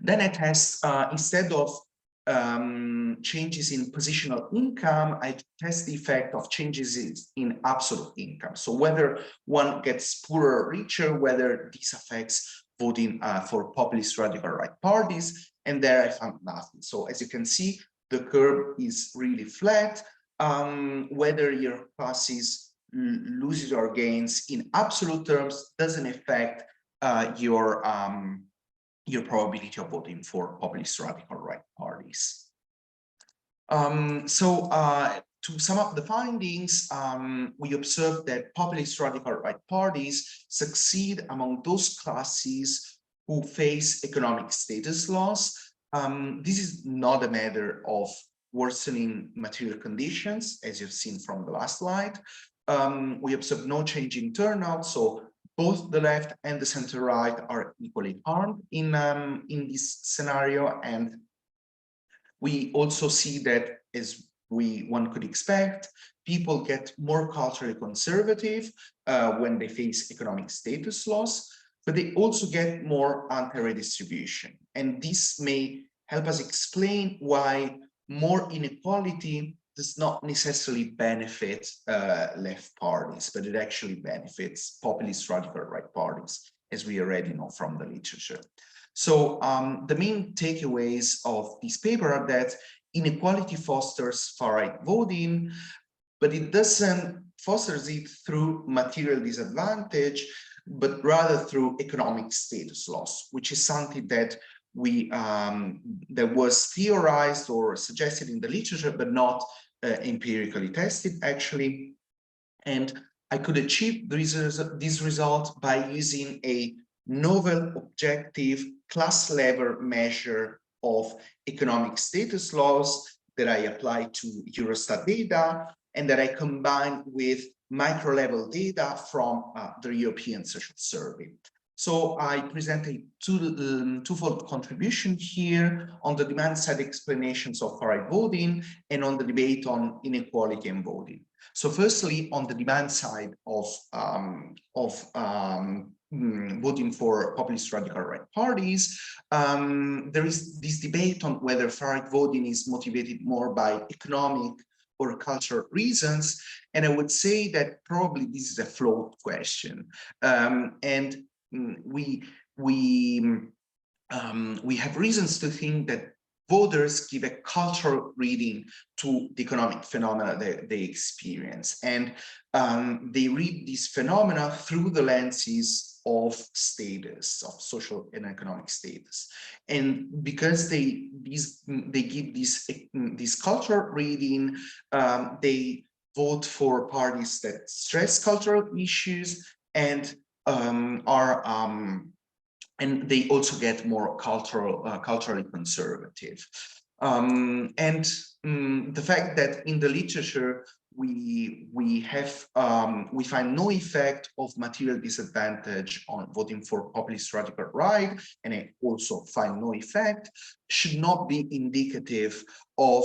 Then it has instead of changes in positional income, I test the effect of changes in absolute income. So whether one gets poorer or richer, whether this affects voting for populist radical right parties, and there I found nothing. So as you can see, the curve is really flat. Whether your classes loses or gains in absolute terms doesn't affect your probability of voting for populist radical right parties. To sum up the findings, we observed that populist radical right parties succeed among those classes who face economic status loss. This is not a matter of worsening material conditions, as you've seen from the last slide. We observed no change in turnout, so both the left and the center right are equally harmed in this scenario, and we also see that, as one could expect, people get more culturally conservative when they face economic status loss, but they also get more anti-redistribution, and this may help us explain why more inequality does not necessarily benefit left parties, but it actually benefits populist radical right parties, as we already know from the literature. So the main takeaways of this paper are that inequality fosters far-right voting, but it doesn't foster it through material disadvantage, but rather through economic status loss, which is something that that was theorized or suggested in the literature, but not empirically tested actually. And I could achieve this result by using a novel, objective, class-level measure of economic status loss that I apply to Eurostat data and that I combine with micro-level data from the European Social Survey. So I present a twofold contribution here on the demand-side explanations of far-right voting and on the debate on inequality and voting. So firstly, on the demand side of voting for populist radical right parties, there is this debate on whether far-right voting is motivated more by economic or cultural reasons, and I would say that probably this is a flawed question, and we have reasons to think that voters give a cultural reading to the economic phenomena that they experience, and they read these phenomena through the lenses of status, of social and economic status, and because they give this cultural reading, they vote for parties that stress cultural issues and and they also get more culturally conservative. The fact that in the literature we find no effect of material disadvantage on voting for populist radical right, and I also find no effect, should not be indicative of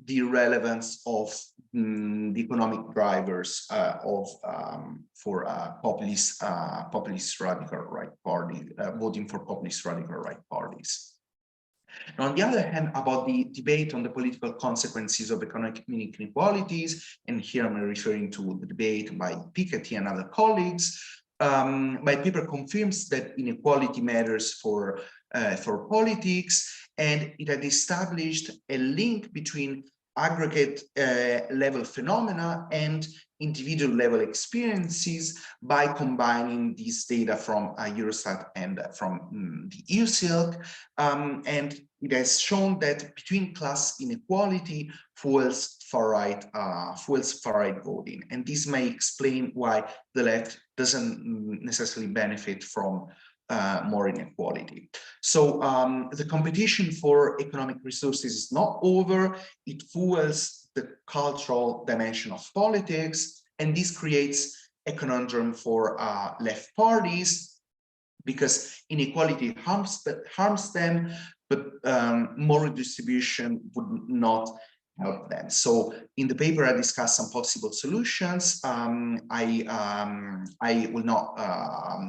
the relevance of the economic drivers for populist radical right party, voting for populist radical right parties. And on the other hand, about the debate on the political consequences of economic inequalities, and here I'm referring to the debate by Piketty and other colleagues, my paper confirms that inequality matters for politics, and it had established a link between aggregate level phenomena and individual level experiences by combining these data from Eurostat and from the EU-SILC, and it has shown that between class inequality fuels far-right voting, and this may explain why the left doesn't necessarily benefit from more inequality. So the competition for economic resources is not over. It fuels the cultural dimension of politics, and this creates a conundrum for left parties, because inequality harms them, but more redistribution would not help them. So in the paper, I discuss some possible solutions. I will not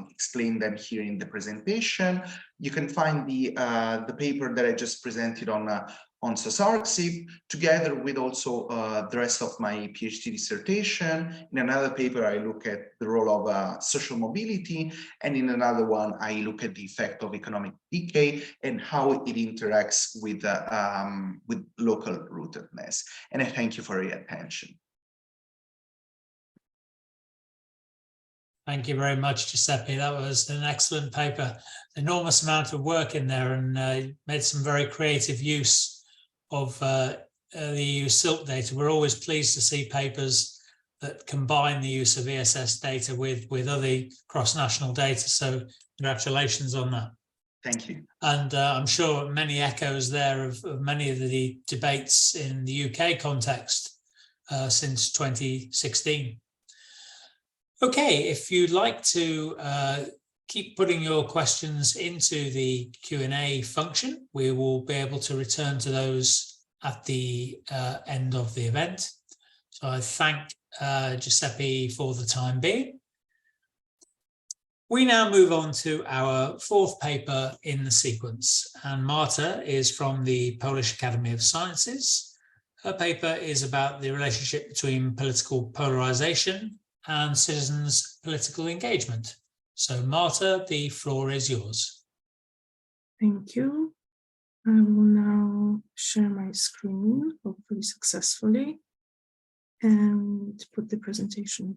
explain them here in the presentation. You can find the paper that I just presented on sociarship, together with also the rest of my PhD dissertation. In another paper, I look at the role of social mobility, and in another one, I look at the effect of economic decay and how it interacts with local rootedness. And I thank you for your attention. Thank you very much, Giuseppe. That was an excellent paper. Enormous amount of work in there, and made some very creative use of the EU-SILC data. We're always pleased to see papers that combine the use of ESS data with other cross-national data. So congratulations on that. Thank you. And I'm sure many echoes there of many of the debates in the UK context since 2016. Okay, if you'd like to keep putting your questions into the Q&A function, we will be able to return to those at the end of the event. So I thank Giuseppe for the time being. We now move on to our fourth paper in the sequence, and Marta is from the Polish Academy of Sciences. Her paper is about the relationship between political polarization and citizens' political engagement. So Marta, the floor is yours. Thank you. I will now share my screen, hopefully successfully, and put the presentation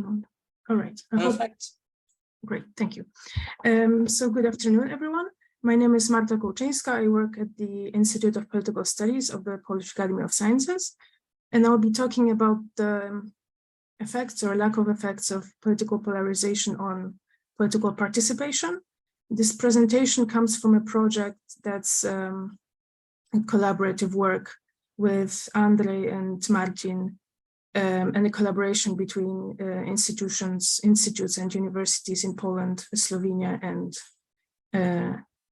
on. All right. Perfect. Great, thank you. So good afternoon, everyone. My name is Marta Kołczyńska. I work at the Institute of Political Studies of the Polish Academy of Sciences, and I'll be talking about the effects or lack of effects of political polarization on political participation. This presentation comes from a project that's a collaborative work with Andrzej and Martin, and a collaboration between institutes and universities in Poland, Slovenia, and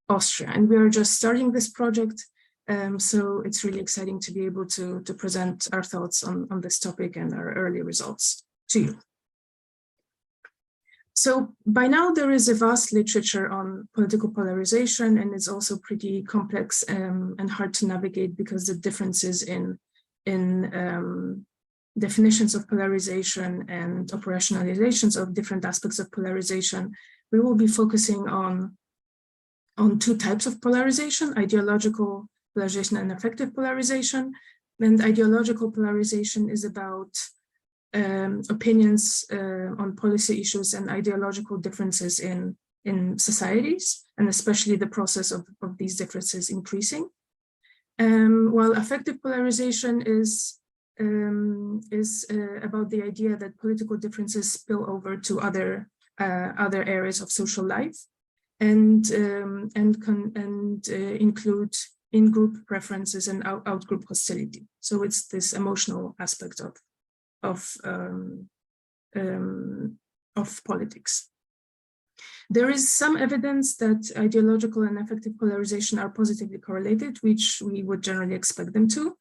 Austria. And we are just starting this project, so it's really exciting to be able to present our thoughts on this topic and our early results to you. So by now there is a vast literature on political polarization, and it's also pretty complex and hard to navigate because the differences in definitions of polarization and operationalizations of different aspects of polarization. We will be focusing on two types of polarization: ideological polarization and affective polarization. And ideological polarization is about opinions on policy issues and ideological differences in societies, and especially the process of these differences increasing. While affective polarization is about the idea that political differences spill over to other areas of social life, and include in-group preferences and out-group hostility. So it's this emotional aspect of politics. There is some evidence that ideological and affective polarization are positively correlated, which we would generally expect them to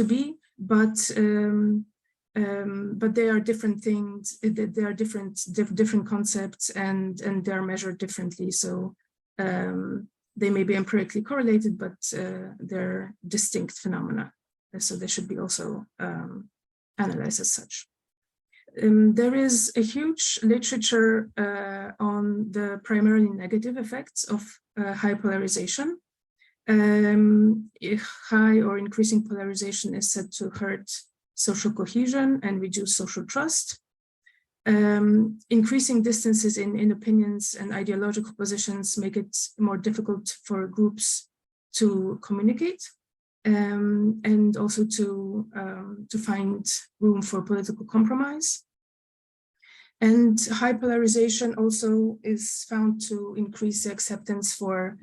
be, but they are different things. They are different concepts, and they are measured differently. So they may be empirically correlated, but they're distinct phenomena. So they should be also analyzed as such. There is a huge literature on the primarily negative effects of high polarization. High or increasing polarization is said to hurt social cohesion and reduce social trust. Increasing distances in opinions and ideological positions make it more difficult for groups to communicate and also to find room for political compromise. And high polarization also is found to increase the acceptance for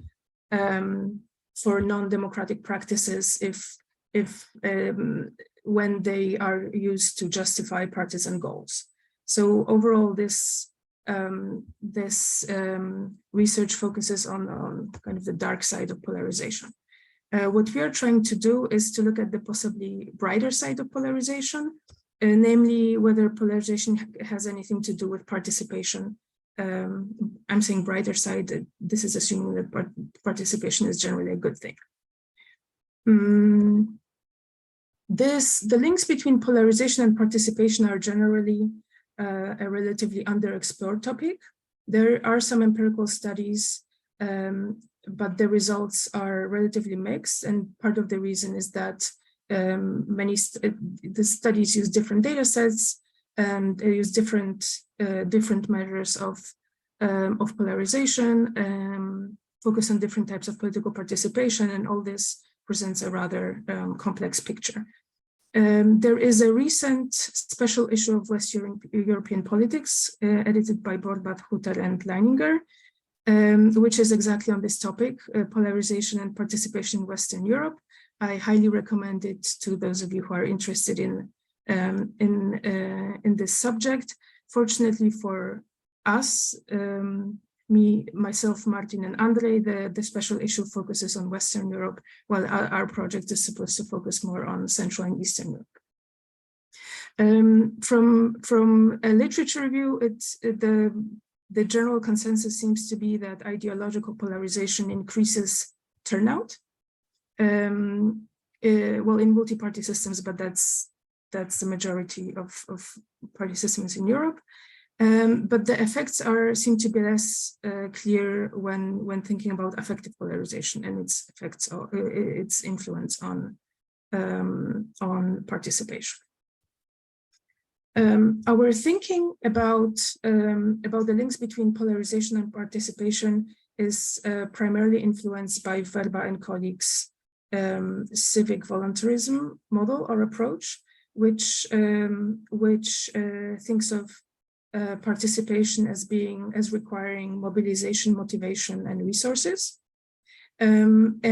non-democratic practices if when they are used to justify partisan goals. So overall, this research focuses on kind of the dark side of polarization. What we are trying to do is to look at the possibly brighter side of polarization, namely whether polarization has anything to do with participation. I'm saying brighter side, this is assuming that participation is generally a good thing. The links between polarization and participation are generally a relatively underexplored topic. There are some empirical studies, but the results are relatively mixed, and part of the reason is that the studies use different data sets and they use different measures of polarization, focus on different types of political participation, and all this presents a rather complex picture. There is a recent special issue of West European Politics, edited by Borbat, Hutter, and Leininger, which is exactly on this topic, polarization and participation in Western Europe. I highly recommend it to those of you who are interested in this subject. Fortunately for us, myself, Martin, and Andre, the special issue focuses on Western Europe, while our project is supposed to focus more on Central and Eastern Europe. From a literature review, the general consensus seems to be that ideological polarization increases turnout. Well, in multi-party systems, but that's the majority of party systems in Europe. But the effects seem to be less clear when thinking about affective polarization and its effects, or its influence on participation. Our thinking about the links between polarization and participation is primarily influenced by Verba and colleagues' civic voluntarism model or approach, which thinks of participation as requiring mobilization, motivation, and resources, and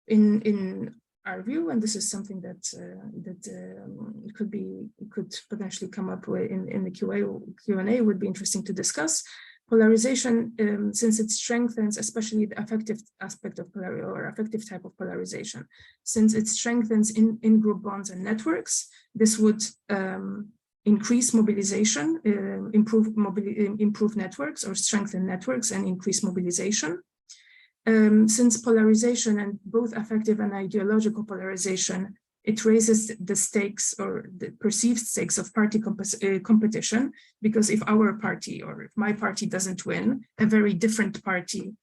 in our view, and this is something that could potentially come up in the Q&A, would be interesting to discuss. Polarization, since it strengthens, especially the affective aspect of polarization or affective type of polarization, since it strengthens in-group bonds and networks, this would increase mobilization, improve networks, or strengthen networks and increase mobilization. Since polarization, and both affective and ideological polarization, it raises the stakes or the perceived stakes of party competition, because if our party or if my party doesn't win, a very different party,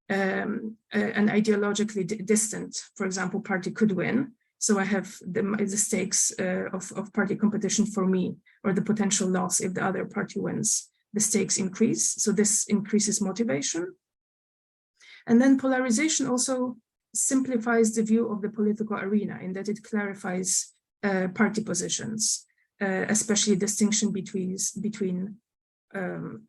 an ideologically distant, for example, party could win. So I have the stakes of party competition for me, or the potential loss if the other party wins, the stakes increase. So this increases motivation. And then polarization also simplifies the view of the political arena in that it clarifies party positions, especially distinction between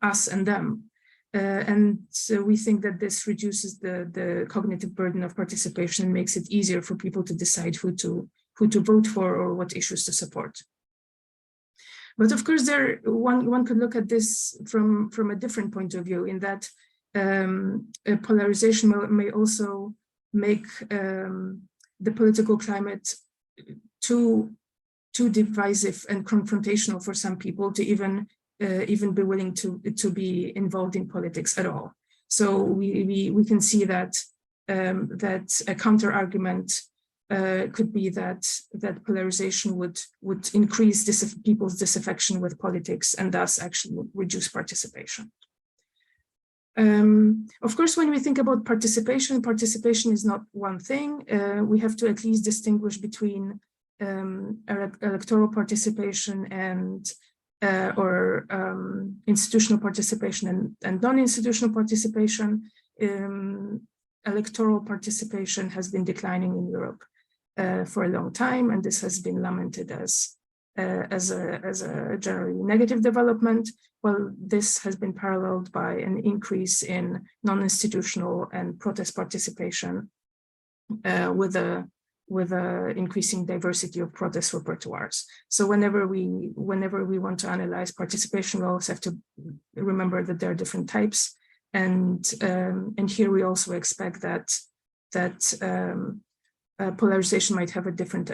us and them. And so we think that this reduces the cognitive burden of participation and makes it easier for people to decide who to vote for or what issues to support. But of course, one could look at this from a different point of view, in that polarization may also make the political climate too divisive and confrontational for some people to even even be willing to be involved in politics at all. So we can see that that a counter argument could be that polarization would increase people's disaffection with politics and thus actually would reduce participation. Of course, when we think about participation is not one thing. We have to at least distinguish between electoral participation and institutional participation and non-institutional participation. Electoral participation has been declining in Europe for a long time, and this has been lamented as a generally negative development. Well, this has been paralleled by an increase in non-institutional and protest participation with a increasing diversity of protest repertoires. So whenever we want to analyze participation, we also have to remember that there are different types, and here we also expect that polarization might have a different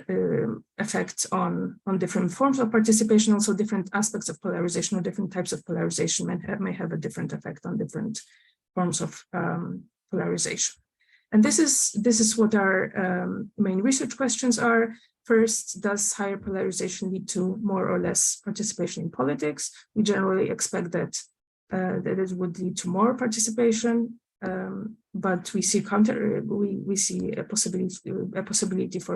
effect on different forms of participation. Also, different aspects of polarization or different types of polarization may have a different effect on different forms of polarization. And this is what our main research questions are. First, does higher polarization lead to more or less participation in politics? We generally expect that it would lead to more participation, but we see we see a possibility for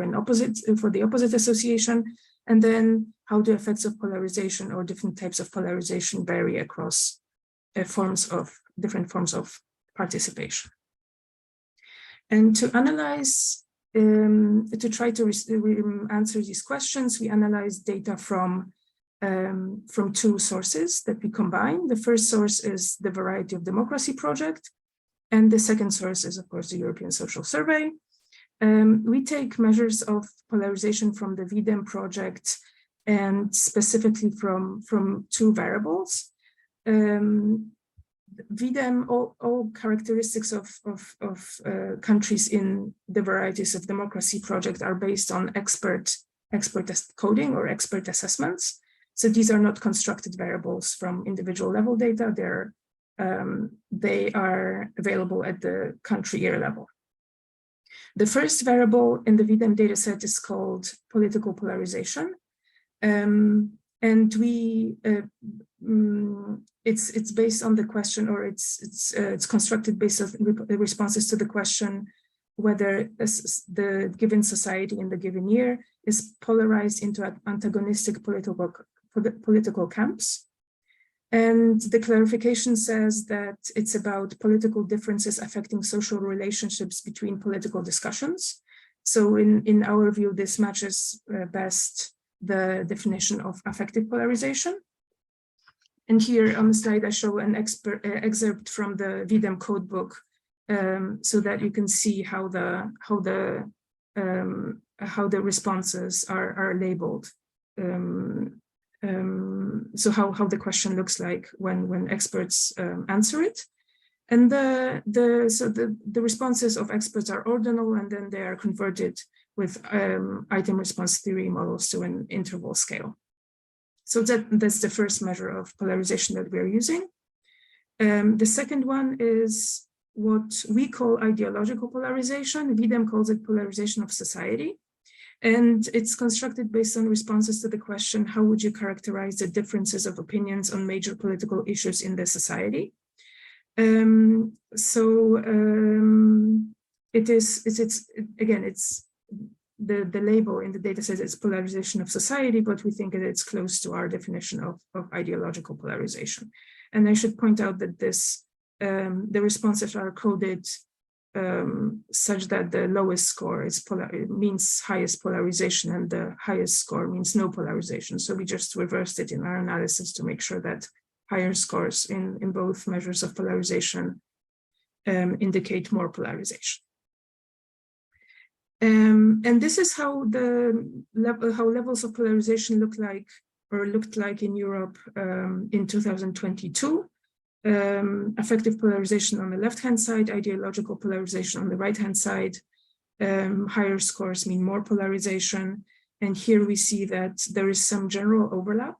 the opposite association. And then how the effects of polarization or different types of polarization vary across different forms of participation. And to analyze, to try to answer these questions, we analyze data from two sources that we combine. The first source is the Variety of Democracy project, and the second source is, of course, the European Social Survey. We take measures of polarization from the VDEM project and specifically from two variables. VDEM, all characteristics of countries in the Varieties of Democracy project are based on expert coding or expert assessments. So these are not constructed variables from individual level data. They are available at the country year level. The first variable in the VDEM dataset is called political polarization. And it's based on the question, or it's constructed based on the responses to the question whether the given society in the given year is polarized into antagonistic political camps. And the clarification says that it's about political differences affecting social relationships between political discussions. So in our view, this matches best the definition of affective polarization. And here on the slide, I show an excerpt from the VDEM codebook so that you can see how the responses are labeled. So how the question looks like when experts answer it. And the responses of experts are ordinal, and then they are converted with item response theory models to an interval scale. So that's the first measure of polarization that we're using. The second one is what we call ideological polarization. VDEM calls it polarization of society. And it's constructed based on responses to the question, how would you characterize the differences of opinions on major political issues in the society? It's the label in the data says it's polarization of society, but we think that it's close to our definition of ideological polarization. And I should point out that the responses are coded such that the lowest score means highest polarization, and the highest score means no polarization. So we just reversed it in our analysis to make sure that higher scores in both measures of polarization indicate more polarization. And this is how levels of polarization looked like in Europe in 2022. Affective polarization on the left-hand side, ideological polarization on the right-hand side. Higher scores mean more polarization. And here we see that there is some general overlap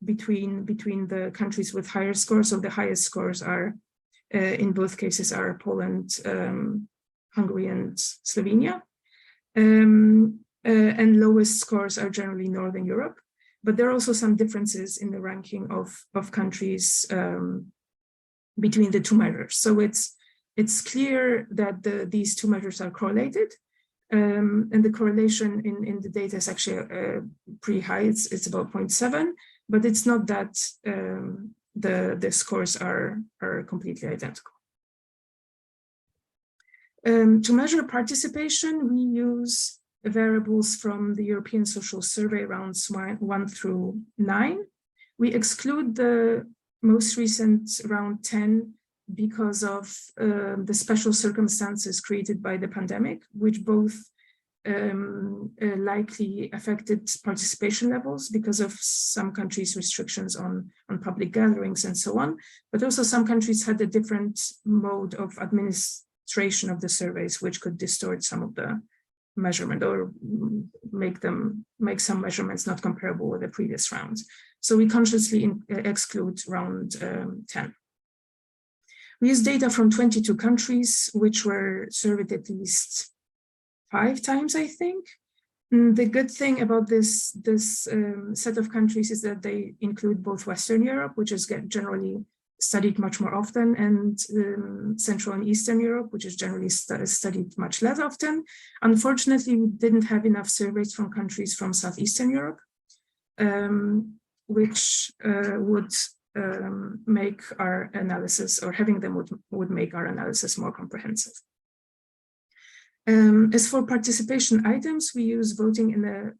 between the countries with higher scores. So the highest scores are, in both cases, are Poland, Hungary, and Slovenia. And lowest scores are generally Northern Europe. But there are also some differences in the ranking of countries between the two measures. So it's clear that these two measures are correlated. And the correlation in the data is actually pretty high. It's about 0.7, but it's not that the scores are completely identical. To measure participation, we use variables from the European Social Survey rounds 1 through 9. We exclude the most recent round 10 because of the special circumstances created by the pandemic, which both likely affected participation levels because of some countries' restrictions on public gatherings and so on, but also some countries had a different mode of administration of the surveys, which could distort some of the measurement or make some measurements not comparable with the previous rounds. So we consciously exclude round 10. We use data from 22 countries, which were surveyed at least 5 times, I think. The good thing about this set of countries is that they include both Western Europe, which is generally studied much more often, and Central and Eastern Europe, which is generally studied much less often. Unfortunately, we didn't have enough surveys from countries from Southeastern Europe, which would make our analysis, or having them would make our analysis more comprehensive. As for participation items, we use voting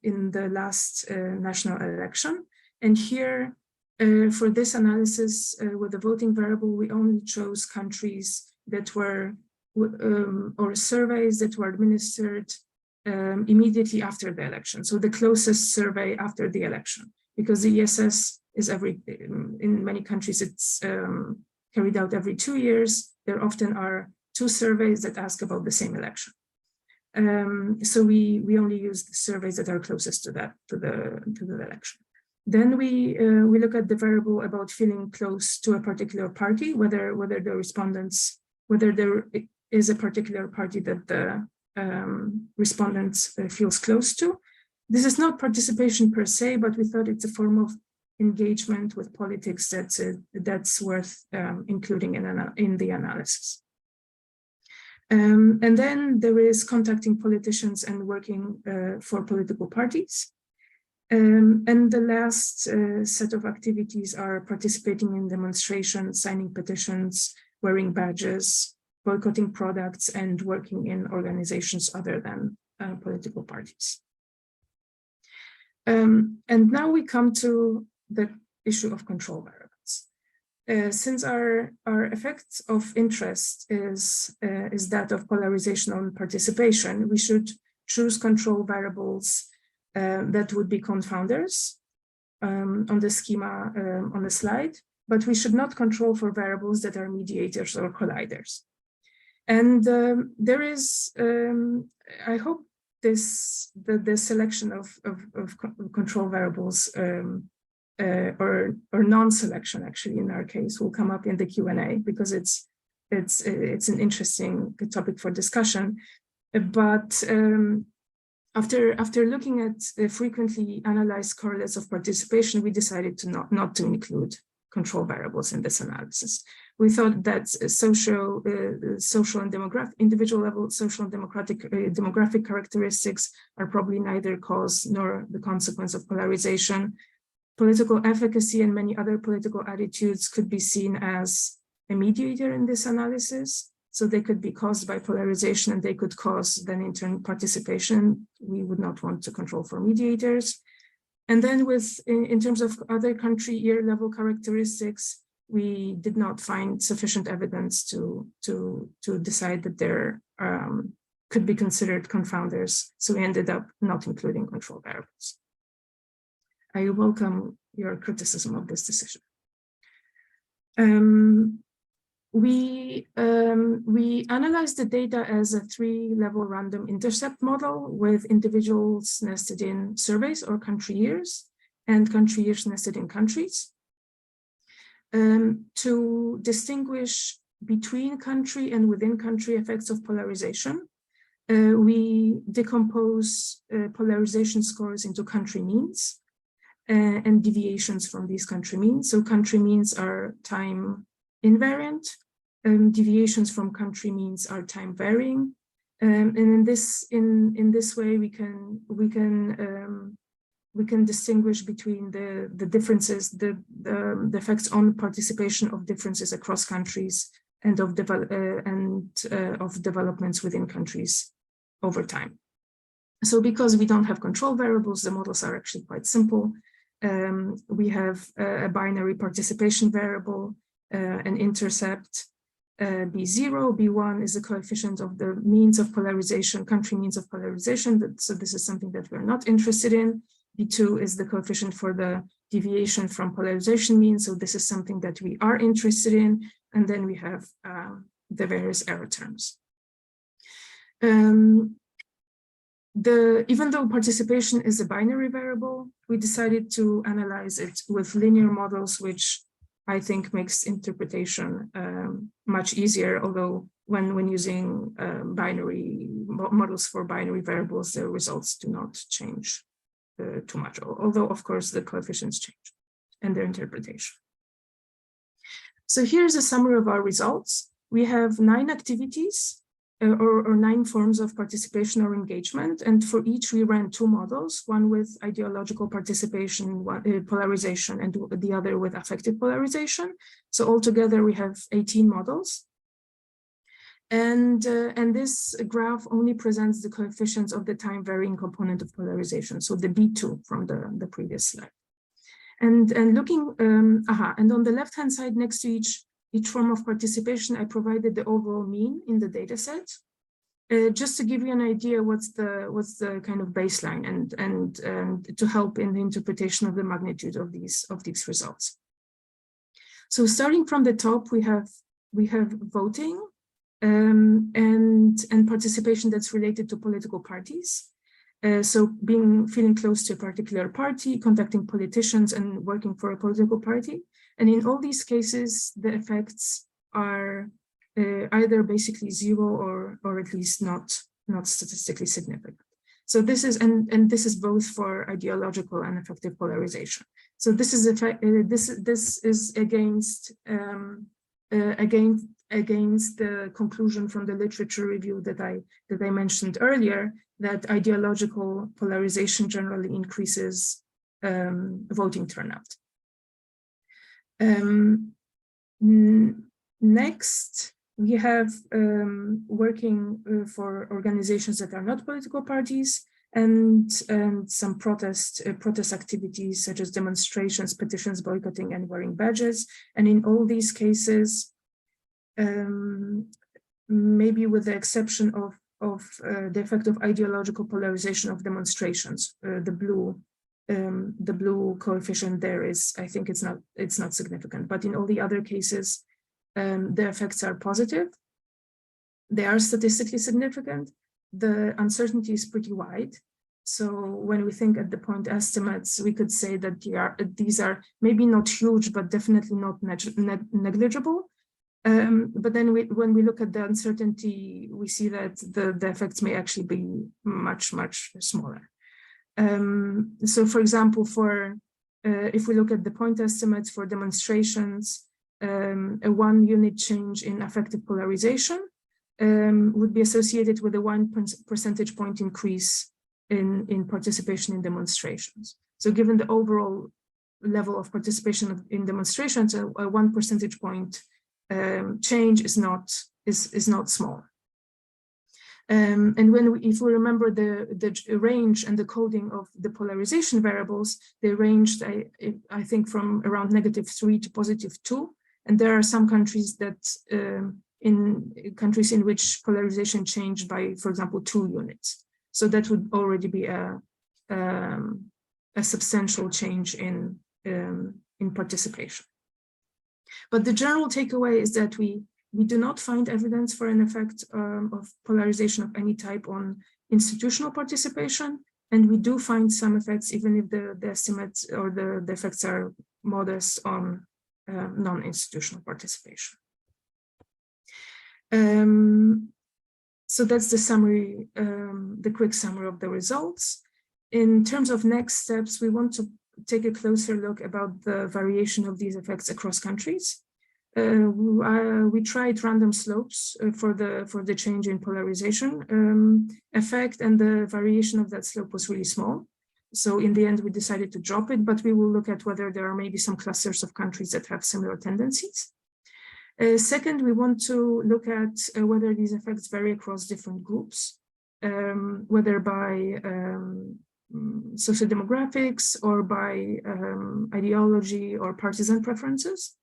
in the last national election. And here, for this analysis with the voting variable, we only chose countries that were, or surveys that were administered immediately after the election. So the closest survey after the election, because the ESS is in many countries, it's carried out every 2 years. There often are 2 surveys that ask about the same election. So we only use the surveys that are closest to the election. Then we look at the variable about feeling close to a particular party, whether the respondents, whether there is a particular party that the respondents feels close to. This is not participation per se, but we thought it's a form of engagement with politics that's worth including in the analysis. And then there is contacting politicians and working for political parties. And the last set of activities are participating in demonstrations, signing petitions, wearing badges, boycotting products, and working in organizations other than political parties. And now we come to the issue of control variables. Since our effect of interest is that of polarization on participation, we should choose control variables that would be confounders on the schema on the slide, but we should not control for variables that are mediators or colliders. And there is, I hope the selection of control variables or non-selection, actually, in our case, will come up in the Q&A, because it's an interesting topic for discussion. But after looking at the frequently analyzed correlates of participation, we decided to not to include control variables in this analysis. We thought that social and demographic, individual level social and demographic characteristics are probably neither cause nor the consequence of polarization. Political efficacy and many other political attitudes could be seen as a mediator in this analysis. So they could be caused by polarization, and they could cause then in turn participation. We would not want to control for mediators. And then in terms of other country year level characteristics, we did not find sufficient evidence to decide that there could be considered confounders. So we ended up not including control variables. I welcome your criticism of this decision. We analyzed the data as a 3-level random intercept model with individuals nested in surveys or country years. and country years nested in countries. To distinguish between country and within country effects of polarization, we decompose polarization scores into country means and deviations from these country means. So country means are time invariant, deviations from country means are time varying, and in this way we can distinguish between the differences, the effects on participation of differences across countries and of developments within countries over time. So because we don't have control variables, the models are actually quite simple. We have a binary participation variable, an intercept, B0, B1 is the coefficient of the means of polarization, country means of polarization. So this is something that we're not interested in. B2 is the coefficient for the deviation from polarization mean. So this is something that we are interested in. And then we have the various error terms. Even though participation is a binary variable, we decided to analyze it with linear models, which I think makes interpretation much easier, although when using binary models for binary variables, the results do not change too much, although of course the coefficients change and their interpretation. So here's a summary of our results. We have 9 activities or 9 forms of participation or engagement, and for each we ran 2 models, one with ideological participation, polarization, and the other with affective polarization. So altogether we have 18 models. And this graph only presents the coefficients of the time varying component of polarization, so the B2 from the previous slide. And looking, and on the left-hand side next to each form of participation, I provided the overall mean in the data set, just to give you an idea what's the kind of baseline and to help in the interpretation of the magnitude of these results. So starting from the top, we have voting and participation that's related to political parties. So feeling close to a particular party, contacting politicians and working for a political party. And in all these cases, the effects are either basically 0 or at least not statistically significant. So this is and this is both for ideological and affective polarization. So this is against the conclusion from the literature review that I mentioned earlier, that ideological polarization generally increases voting turnout. Next, we have working for organizations that are not political parties and some protest activities such as demonstrations, petitions, boycotting, and wearing badges. And in all these cases, maybe with the exception of the effect of ideological polarization of demonstrations, the blue coefficient there is, I think it's not significant, but in all the other cases, the effects are positive. They are statistically significant. The uncertainty is pretty wide. So when we think at the point estimates, we could say that these are maybe not huge, but definitely not negligible. But then when we look at the uncertainty, we see that the effects may actually be much, much smaller. So for example, if we look at the point estimates for demonstrations, a 1 unit change in affective polarization would be associated with a 1 percentage point increase in participation in demonstrations. So given the overall level of participation in demonstrations, a 1 percentage point change is not small. And if we remember the range and the coding of the polarization variables, they ranged, I think, from around -3 to +2. And there are some countries that in which polarization changed by, for example, 2 units. So that would already be a substantial change in participation. But the general takeaway is that we do not find evidence for an effect of polarization of any type on institutional participation, And we do find some effects, even if the estimates or the effects are modest on non-institutional participation. So that's the summary, the quick summary of the results. In terms of next steps, we want to take a closer look about the variation of these effects across countries. We tried random slopes for the change in polarization effect, and the variation of that slope was really small. So in the end, we decided to drop it, but we will look at whether there are maybe some clusters of countries that have similar tendencies. Second, we want to look at whether these effects vary across different groups, whether by sociodemographics or by ideology or partisan preferences.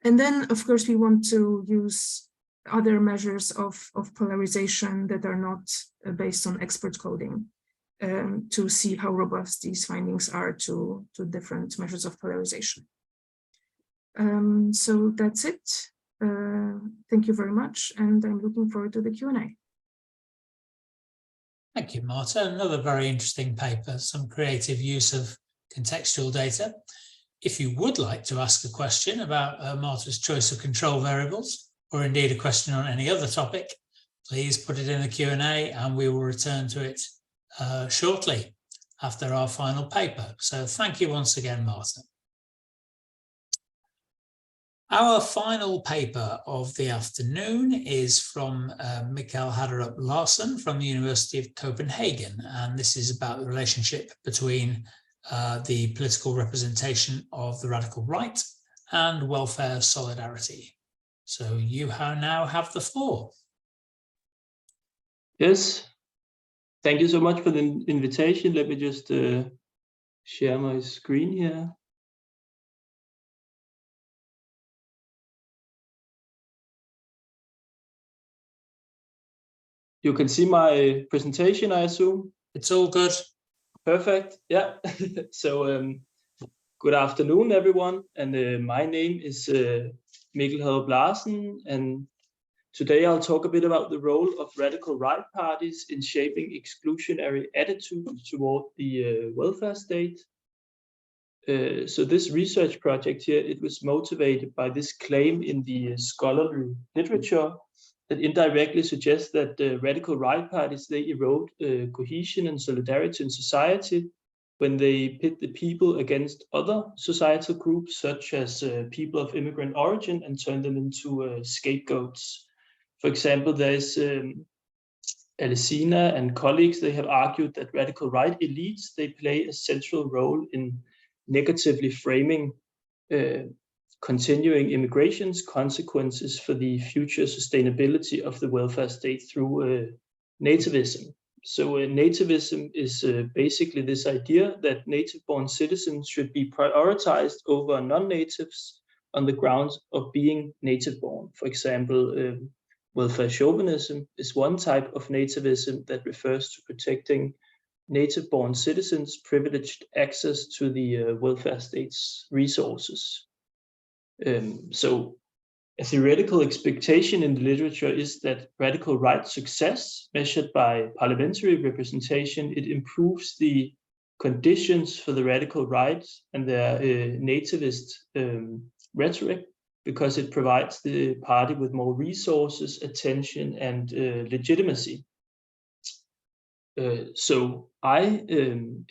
And then, of course, we want to use other measures of polarization that are not based on expert coding to see how robust these findings are to different measures of polarization. So that's it. Thank you very much, and I'm looking forward to the Q&A. Thank you, Marta. Another very interesting paper, some creative use of contextual data. If you would like to ask a question about Marta's choice of control variables, or indeed a question on any other topic, please put it in the Q&A and we will return to it shortly after our final paper. So thank you once again, Marta. Our final paper of the afternoon is from Mikkel Haderup Larsen from the University of Copenhagen, and this is about the relationship between the political representation of the radical right and welfare solidarity. So you now have the floor. Yes, thank you so much for the invitation. Let me just share my screen here. You can see my presentation, I assume? It's all good. Perfect, yeah. So good afternoon, everyone. And my name is Mikkel Haderup Larsen. And today I'll talk a bit about the role of radical right parties in shaping exclusionary attitudes toward the welfare state. So this research project here, it was motivated by this claim in the scholarly literature that indirectly suggests that the radical right parties, they erode cohesion and solidarity in society when they pit the people against other societal groups, such as people of immigrant origin, and turn them into scapegoats. For example, there's Alesina and colleagues, they have argued that radical right elites, they play a central role in negatively framing continuing immigration's consequences for the future sustainability of the welfare state through nativism. So nativism is basically this idea that native-born citizens should be prioritized over non-natives on the grounds of being native-born. For example, welfare chauvinism is one type of nativism that refers to protecting native-born citizens' privileged access to the welfare state's resources. So a theoretical expectation in the literature is that radical right success, measured by parliamentary representation, it improves the conditions for the radical right and their nativist rhetoric, because it provides the party with more resources, attention, and legitimacy. So I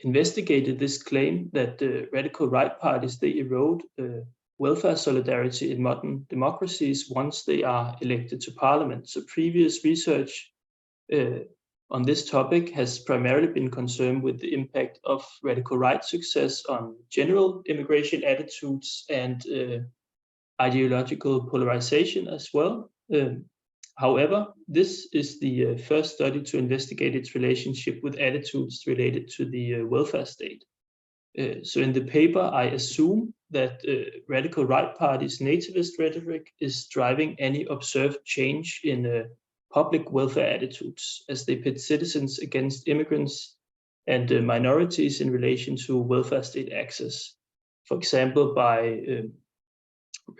investigated this claim that radical right parties, they erode welfare solidarity in modern democracies once they are elected to parliament. So previous research on this topic has primarily been concerned with the impact of radical right success on general immigration attitudes and ideological polarization as well. However, this is the first study to investigate its relationship with attitudes related to the welfare state. So in the paper, I assume that radical right parties' nativist rhetoric is driving any observed change in public welfare attitudes as they pit citizens against immigrants and minorities in relation to welfare state access. For example, by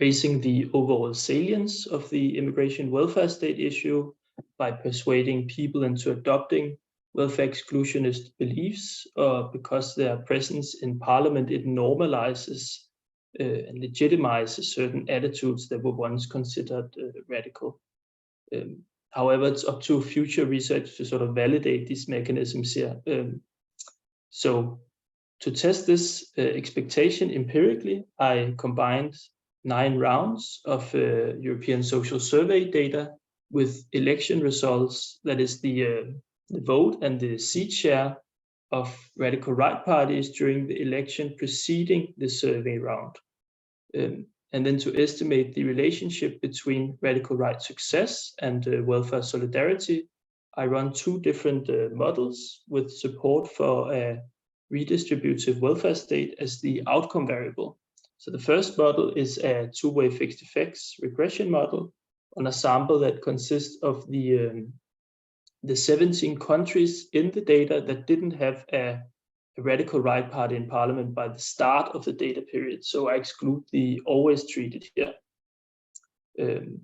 raising the overall salience of the immigration welfare state issue, by persuading people into adopting welfare exclusionist beliefs, or because their presence in parliament, it normalizes and legitimizes certain attitudes that were once considered radical. However, it's up to future research to sort of validate these mechanisms here. So to test this expectation empirically, I combined 9 rounds of European social survey data with election results, that is the vote and the seat share of radical right parties during the election preceding the survey round. And then to estimate the relationship between radical right success and welfare solidarity, I run 2 different models with support for a redistributive welfare state as the outcome variable. So the first model is a 2-way fixed effects regression model on a sample that consists of the 17 countries in the data that didn't have a radical right party in parliament by the start of the data period. So I exclude the always treated here. And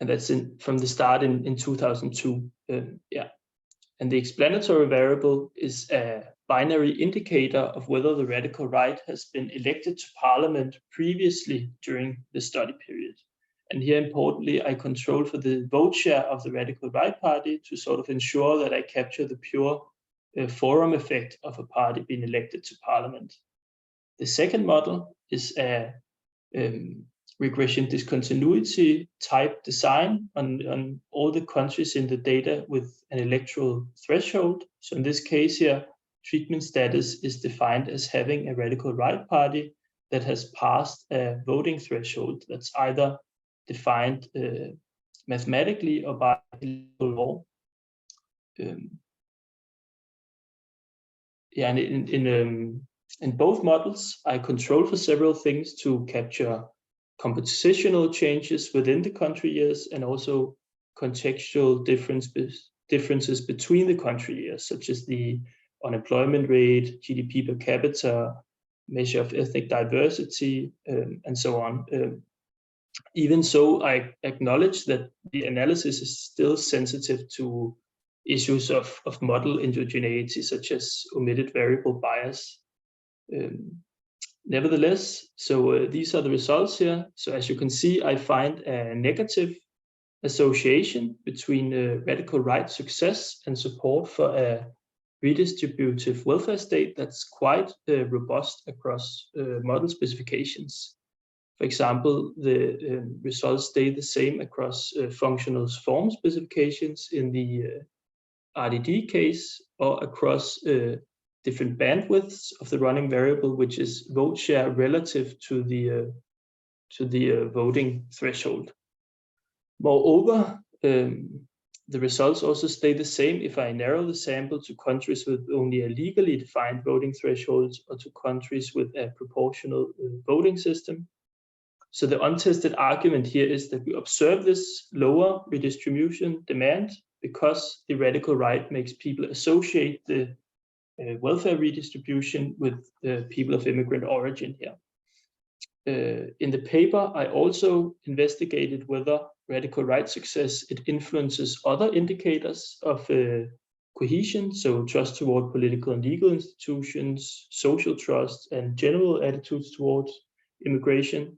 that's from the start in 2002. Yeah. And the explanatory variable is a binary indicator of whether the radical right has been elected to parliament previously during the study period. And here, importantly, I control for the vote share of the radical right party to sort of ensure that I capture the pure forum effect of a party being elected to parliament. The second model is a regression discontinuity type design on all the countries in the data with an electoral threshold. So in this case here, treatment status is defined as having a radical right party that has passed a voting threshold that's either defined mathematically or by law. Yeah, and in both models, I control for several things to capture compositional changes within the country years and also contextual differences between the country years, such as the unemployment rate, GDP per capita, measure of ethnic diversity, and so on. Even so, I acknowledge that the analysis is still sensitive to issues of model indigeneity, such as omitted variable bias. Nevertheless, so these are the results here. So as you can see, I find a negative association between radical right success and support for a redistributive welfare state that's quite robust across model specifications. For example, the results stay the same across functional form specifications in the RDD case or across different bandwidths of the running variable, which is vote share relative to the voting threshold. Moreover, the results also stay the same if I narrow the sample to countries with only a legally defined voting threshold or to countries with a proportional voting system. So the untested argument here is that we observe this lower redistribution demand because the radical right makes people associate the welfare redistribution with people of immigrant origin here. In the paper, I also investigated whether radical right success, it influences other indicators of cohesion, so trust toward political and legal institutions, social trust, and general attitudes towards immigration.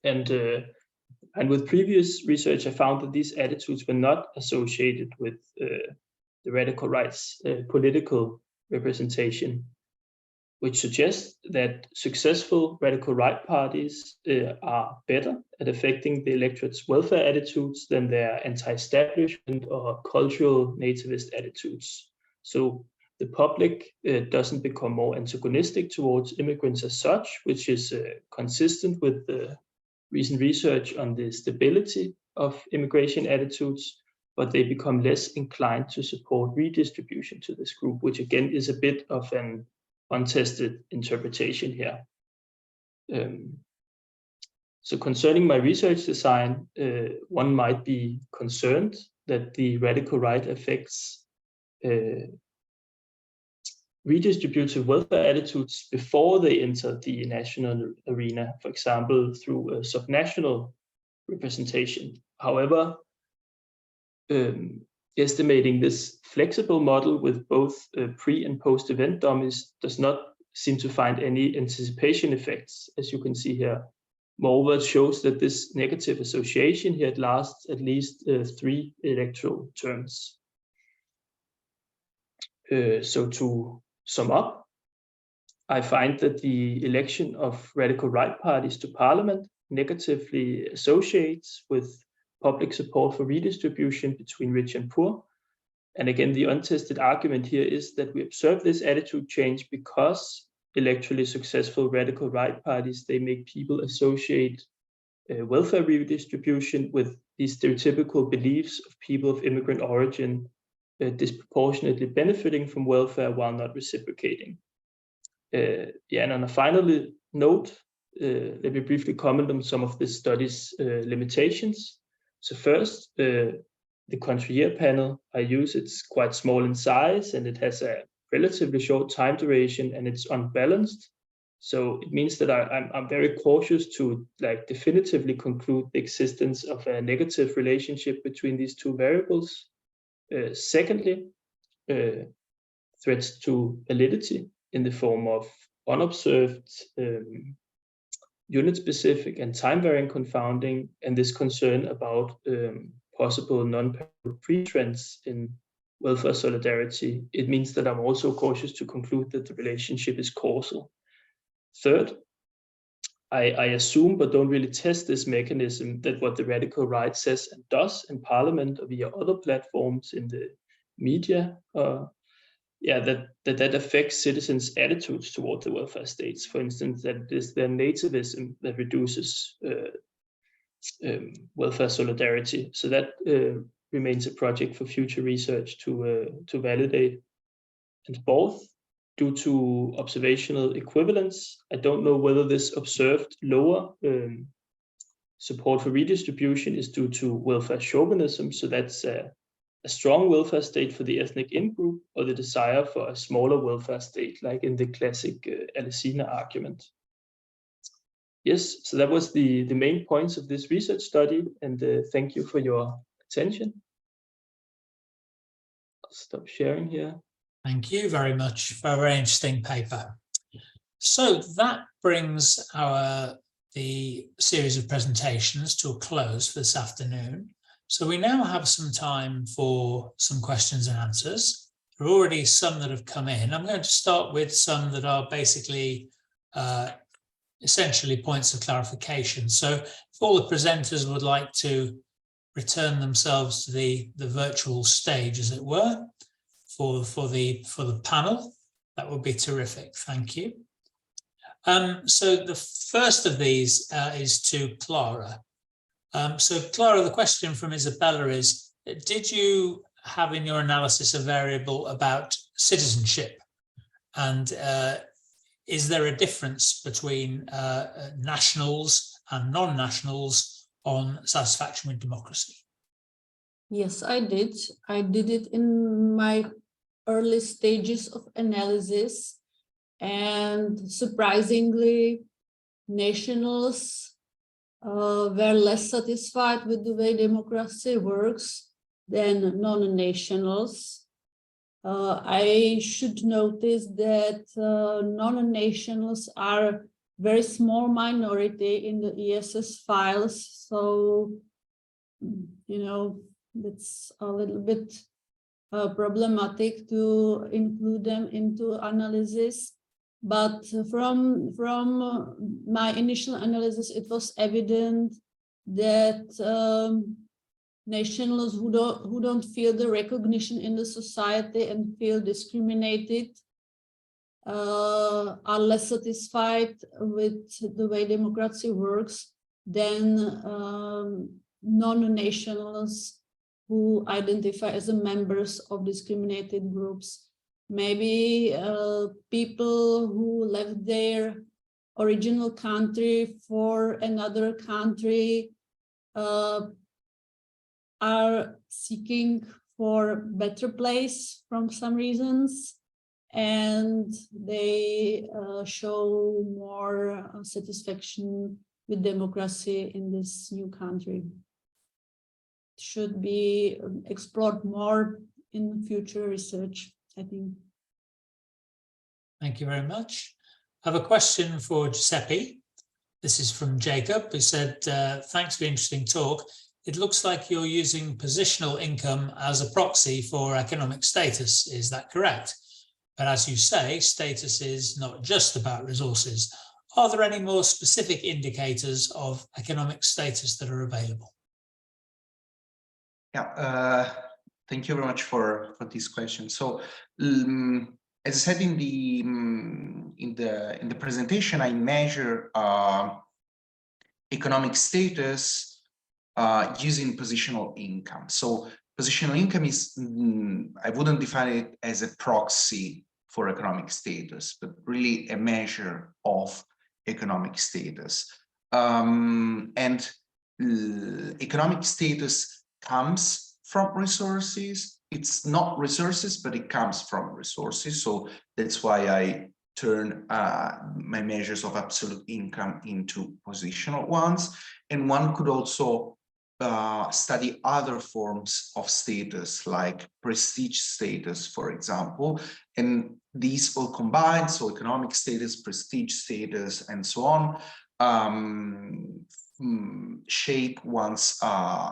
And with previous research, I found that these attitudes were not associated with the radical right's political representation, which suggests that successful radical right parties are better at affecting the electorate's welfare attitudes than their anti-establishment or cultural nativist attitudes. So the public doesn't become more antagonistic towards immigrants as such, which is consistent with the recent research on the stability of immigration attitudes, but they become less inclined to support redistribution to this group, which again is a bit of an untested interpretation here. So concerning my research design, one might be concerned that the radical right affects redistributive welfare attitudes before they enter the national arena, for example, through a subnational representation. However, estimating this flexible model with both pre and post-event dummies does not seem to find any anticipation effects, as you can see here. Moreover, it shows that this negative association here lasts at least 3 electoral terms. So to sum up, I find that the election of radical right parties to parliament negatively associates with public support for redistribution between rich and poor. And again, the untested argument here is that we observe this attitude change because electorally successful radical right parties, they make people associate welfare redistribution with these stereotypical beliefs of people of immigrant origin disproportionately benefiting from welfare while not reciprocating. And on a final note, let me briefly comment on some of this study's limitations. So first, the country year panel I use, it's quite small in size and it has a relatively short time duration and it's unbalanced. So it means that I'm very cautious to definitively conclude the existence of a negative relationship between these two variables. Secondly, threats to validity in the form of unobserved, unit-specific and time-varying confounding, and this concern about possible non-parallel pre-trends in welfare solidarity. It means that I'm also cautious to conclude that the relationship is causal. Third, I assume, but don't really test this mechanism, that what the radical right says and does in parliament or via other platforms in the media, that affects citizens' attitudes toward the welfare states. For instance, that it is their nativism that reduces welfare solidarity. So that remains a project for future research to validate. And fourth, due to observational equivalence, I don't know whether this observed lower support for redistribution is due to welfare chauvinism, so that's a strong welfare state for the ethnic in-group, or the desire for a smaller welfare state, like in the classic Alesina argument. Yes, so that was the main points of this research study, and thank you for your attention. I'll stop sharing here. Thank you very much for a very interesting paper. So that brings the series of presentations to a close for this afternoon. So we now have some time for some questions and answers. There are already some that have come in. I'm going to start with some that are basically essentially points of clarification. So if all the presenters would like to return themselves to the virtual stage, as it were, for the panel, that would be terrific. Thank you. So the first of these is to Klára. So Klára, the question from Isabella is, did you have in your analysis a variable about citizenship? And is there a difference between nationals and non-nationals on satisfaction with democracy? Yes, I did. I did it in my early stages of analysis, and surprisingly, nationals were less satisfied with the way democracy works than non-nationals. I should notice that non-nationals are a very small minority in the ESS files, so it's a little bit problematic to include them into analysis. But from my initial analysis, it was evident that nationals who don't feel the recognition in the society and feel discriminated are less satisfied with the way democracy works than non-nationals who identify as members of discriminated groups. Maybe people who left their original country for another country are seeking for a better place from some reasons, and they show more satisfaction with democracy in this new country. should be explored more in future research, I think. Thank you very much. I have a question for Giuseppe. This is from Jacob, who said, thanks for the interesting talk. It looks like you're using positional income as a proxy for economic status. Is that correct? But as you say, status is not just about resources. Are there any more specific indicators of economic status that are available? Yeah, thank you very much for this question. So, as I said in the presentation, I measure economic status using positional income. So positional income is, I wouldn't define it as a proxy for economic status, but really a measure of economic status. And economic status comes from resources. It's not resources, but it comes from resources. So that's why I turn my measures of absolute income into positional ones. And one could also study other forms of status, like prestige status, for example. And these all combined, so economic status, prestige status, and so on, shape one's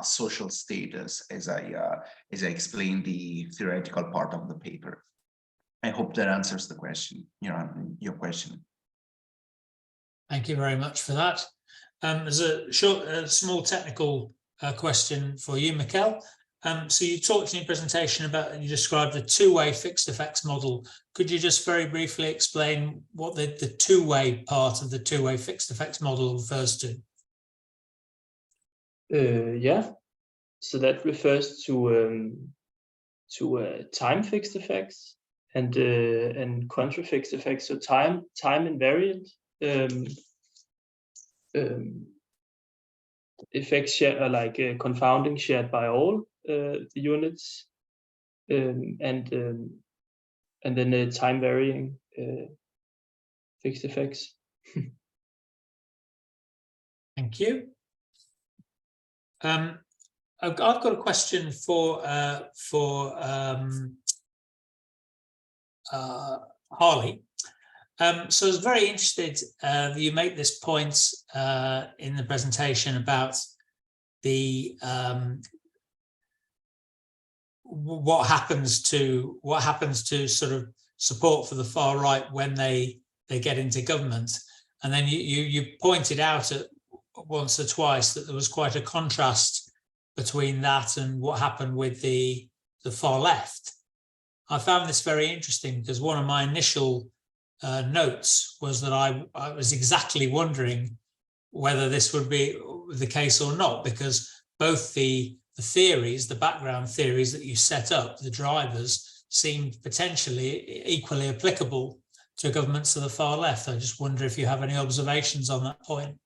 social status, as I explained the theoretical part of the paper. I hope that answers the question, your question. Thank you very much for that. There's a small technical question for you, Mikkel. So you talked in your presentation about, you described the two-way fixed effects model. Could you just very briefly explain what the two-way part of the two-way fixed effects model refers to? Yeah, so that refers to time fixed effects and contra fixed effects. So time invariant effects shared, are like confounding shared by all the units, and then the time varying fixed effects. Thank you. I've got a question for Harley. So I was very interested that you make this point in the presentation about the what happens to sort of support for the far right when they get into government, and then you pointed out once or twice that there was quite a contrast between that and what happened with the far left. I found this very interesting because one of my initial notes was that I was exactly wondering whether this would be the case or not, because both the theories, the background theories that you set up, the drivers, seemed potentially equally applicable to governments of the far left. I just wonder if you have any observations on that point.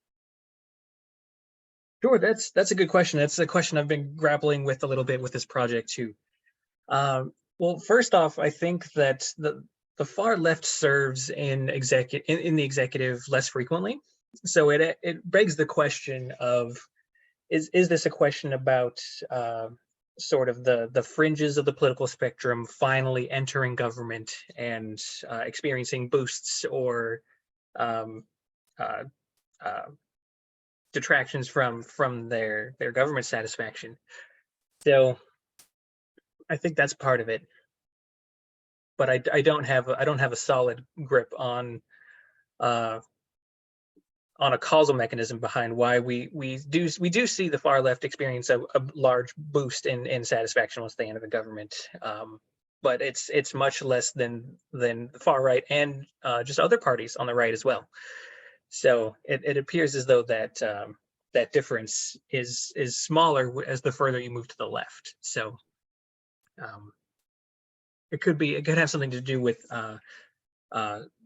Sure, that's a good question. That's a question I've been grappling with a little bit with this project too. Well, first off, I think that the far left serves in the executive less frequently. So it begs the question of, is this a question about sort of the fringes of the political spectrum finally entering government and experiencing boosts or detractions from their government satisfaction? So I think that's part of it, but I don't have a solid grip on a causal mechanism behind why we do see the far left experience a large boost in satisfaction once they enter the government, but it's much less than the far right and just other parties on the right as well. So it appears as though that that difference is smaller as the further you move to the left. So it could have something to do with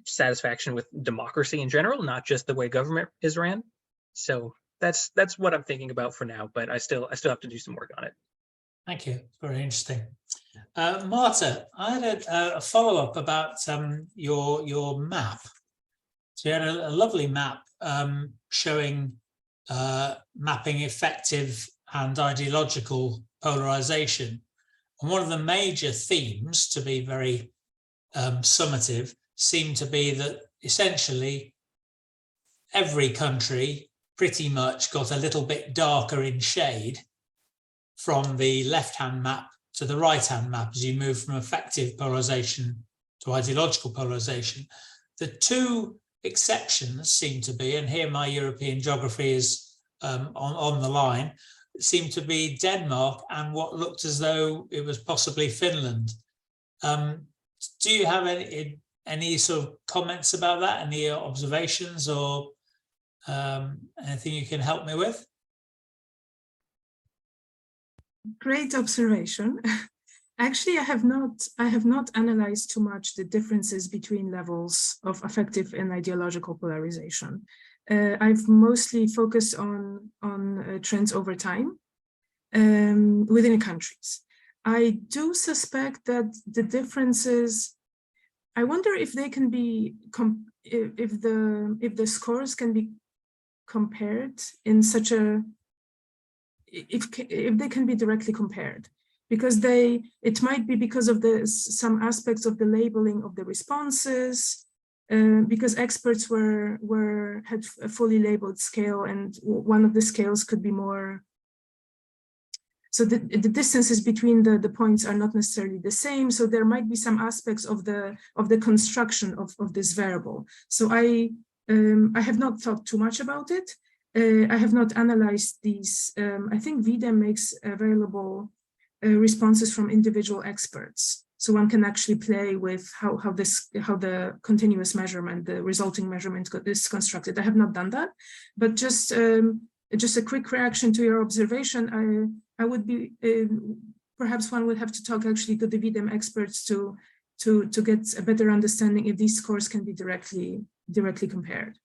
satisfaction with democracy in general, not just the way government is ran. So that's what I'm thinking about for now, but I still have to do some work on it. Thank you. Very interesting. Marta, I had a follow-up about your map. So you had a lovely map showing mapping effective and ideological polarisation. And one of the major themes, to be very summative, seemed to be that essentially every country pretty much got a little bit darker in shade from the left-hand map to the right-hand map as you move from effective polarisation to ideological polarisation. The two exceptions seem to be, and here my European geography is on the line, seem to be Denmark and what looked as though it was possibly Finland. Do you have any sort of comments about that, any observations or anything you can help me with? Great observation. Actually, I have not analyzed too much the differences between levels of affective and ideological polarization. I've mostly focused on trends over time within countries. I do suspect that the differences, I wonder if they can be, if the scores can be compared in such a, if they can be directly compared, because it might be because of some aspects of the labeling of the responses, because experts had a fully labeled scale, and one of the scales could be more. So the distances between the points are not necessarily the same. So there might be some aspects of the construction of this variable. So I have not thought too much about it. I have not analyzed these. I think VDEM makes available responses from individual experts. So one can actually play with how the continuous measurement, the resulting measurement is constructed. I have not done that, but just a quick reaction to your observation. I would be, perhaps one would have to talk actually to the VDEM experts to get a better understanding if these scores can be directly compared.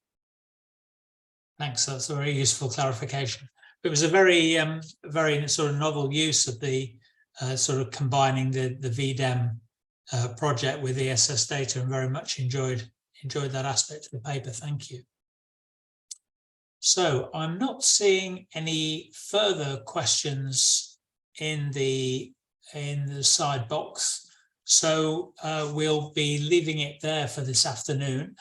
Thanks, that's a very useful clarification. It was a very sort of novel use of the sort of combining the VDEM project with ESS data, and very much enjoyed that aspect of the paper. Thank you. So I'm not seeing any further questions in the side box, so we'll be leaving it there for this afternoon.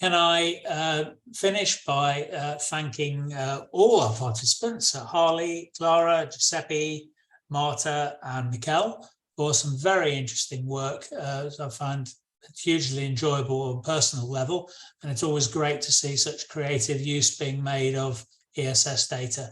Can I finish by thanking all our participants, Harley, Klára, Giuseppe, Marta and Mikkel, for some very interesting work I find hugely enjoyable on a personal level, and it's always great to see such creative use being made of ESS data.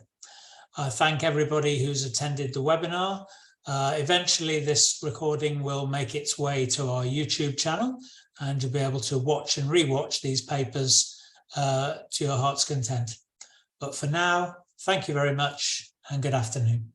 I thank everybody who's attended the webinar. Eventually this recording will make its way to our YouTube channel, and you'll be able to watch and re-watch these papers to your heart's content. But for now, thank you very much and good afternoon.